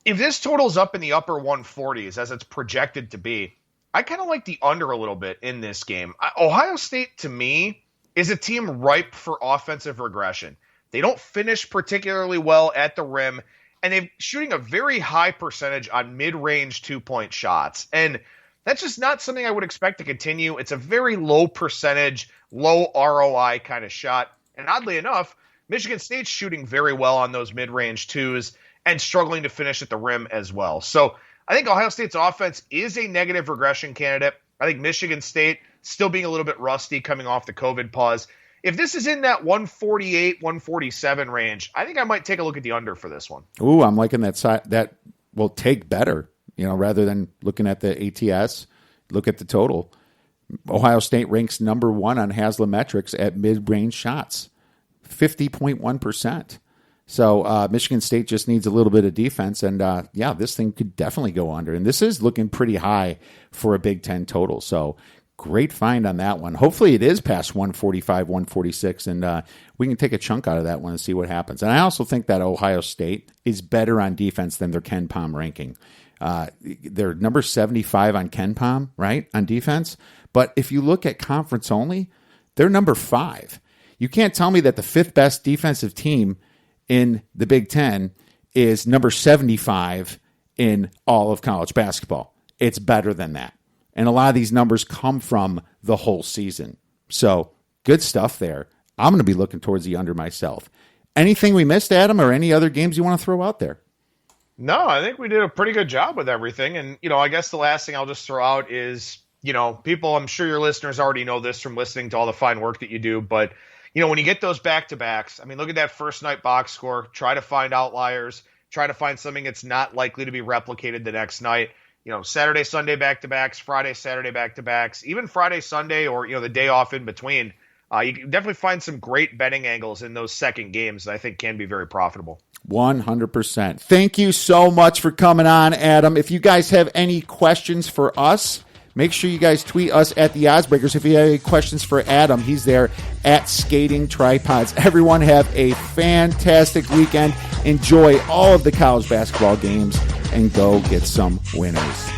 If this total's up in the upper 140s, as it's projected to be, I kind of like the under a little bit in this game. Ohio State, to me, is a team ripe for offensive regression. They don't finish particularly well at the rim, and they're shooting a very high percentage on mid-range two-point shots. And that's just not something I would expect to continue. It's a very low percentage, low ROI kind of shot. And oddly enough, Michigan State's shooting very well on those mid-range twos and struggling to finish at the rim as well. So I think Ohio State's offense is a negative regression candidate. I think Michigan State still being a little bit rusty coming off the COVID pause. If this is in that 148, 147 range, I think I might take a look at the under for this one. Ooh, I'm liking that side. That will take better. Rather than looking at the ATS, look at the total. Ohio State ranks number 1 on Haslametrics at mid-range shots, 50.1%. So Michigan State just needs a little bit of defense, and this thing could definitely go under. And this is looking pretty high for a Big Ten total. So great find on that one. Hopefully it is past 145, 146, and we can take a chunk out of that one and see what happens. And I also think that Ohio State is better on defense than their Ken Pom ranking. They're number 75 on Ken Pom, right, on defense. But if you look at conference only, they're number 5. You can't tell me that the 5th best defensive team in the Big Ten is number 75 in all of college basketball. It's better than that. And a lot of these numbers come from the whole season. So good stuff there. I'm going to be looking towards the under myself. Anything we missed, Adam, or any other games you want to throw out there? No, I think we did a pretty good job with everything. And, I guess the last thing I'll just throw out is, people, I'm sure your listeners already know this from listening to all the fine work that you do. But, when you get those back-to-backs, I mean, look at that first night box score. Try to find outliers. Try to find something that's not likely to be replicated the next night. Saturday, Sunday back-to-backs, Friday, Saturday back-to-backs, even Friday, Sunday, or, the day off in between. You can definitely find some great betting angles in those second games that I think can be very profitable. 100%. Thank you so much for coming on, Adam. If you guys have any questions for us, make sure you guys tweet us at the Oddsbreakers. If you have any questions for Adam, he's there at Skating Tripods. Everyone have a fantastic weekend. Enjoy all of the college basketball games and go get some winners.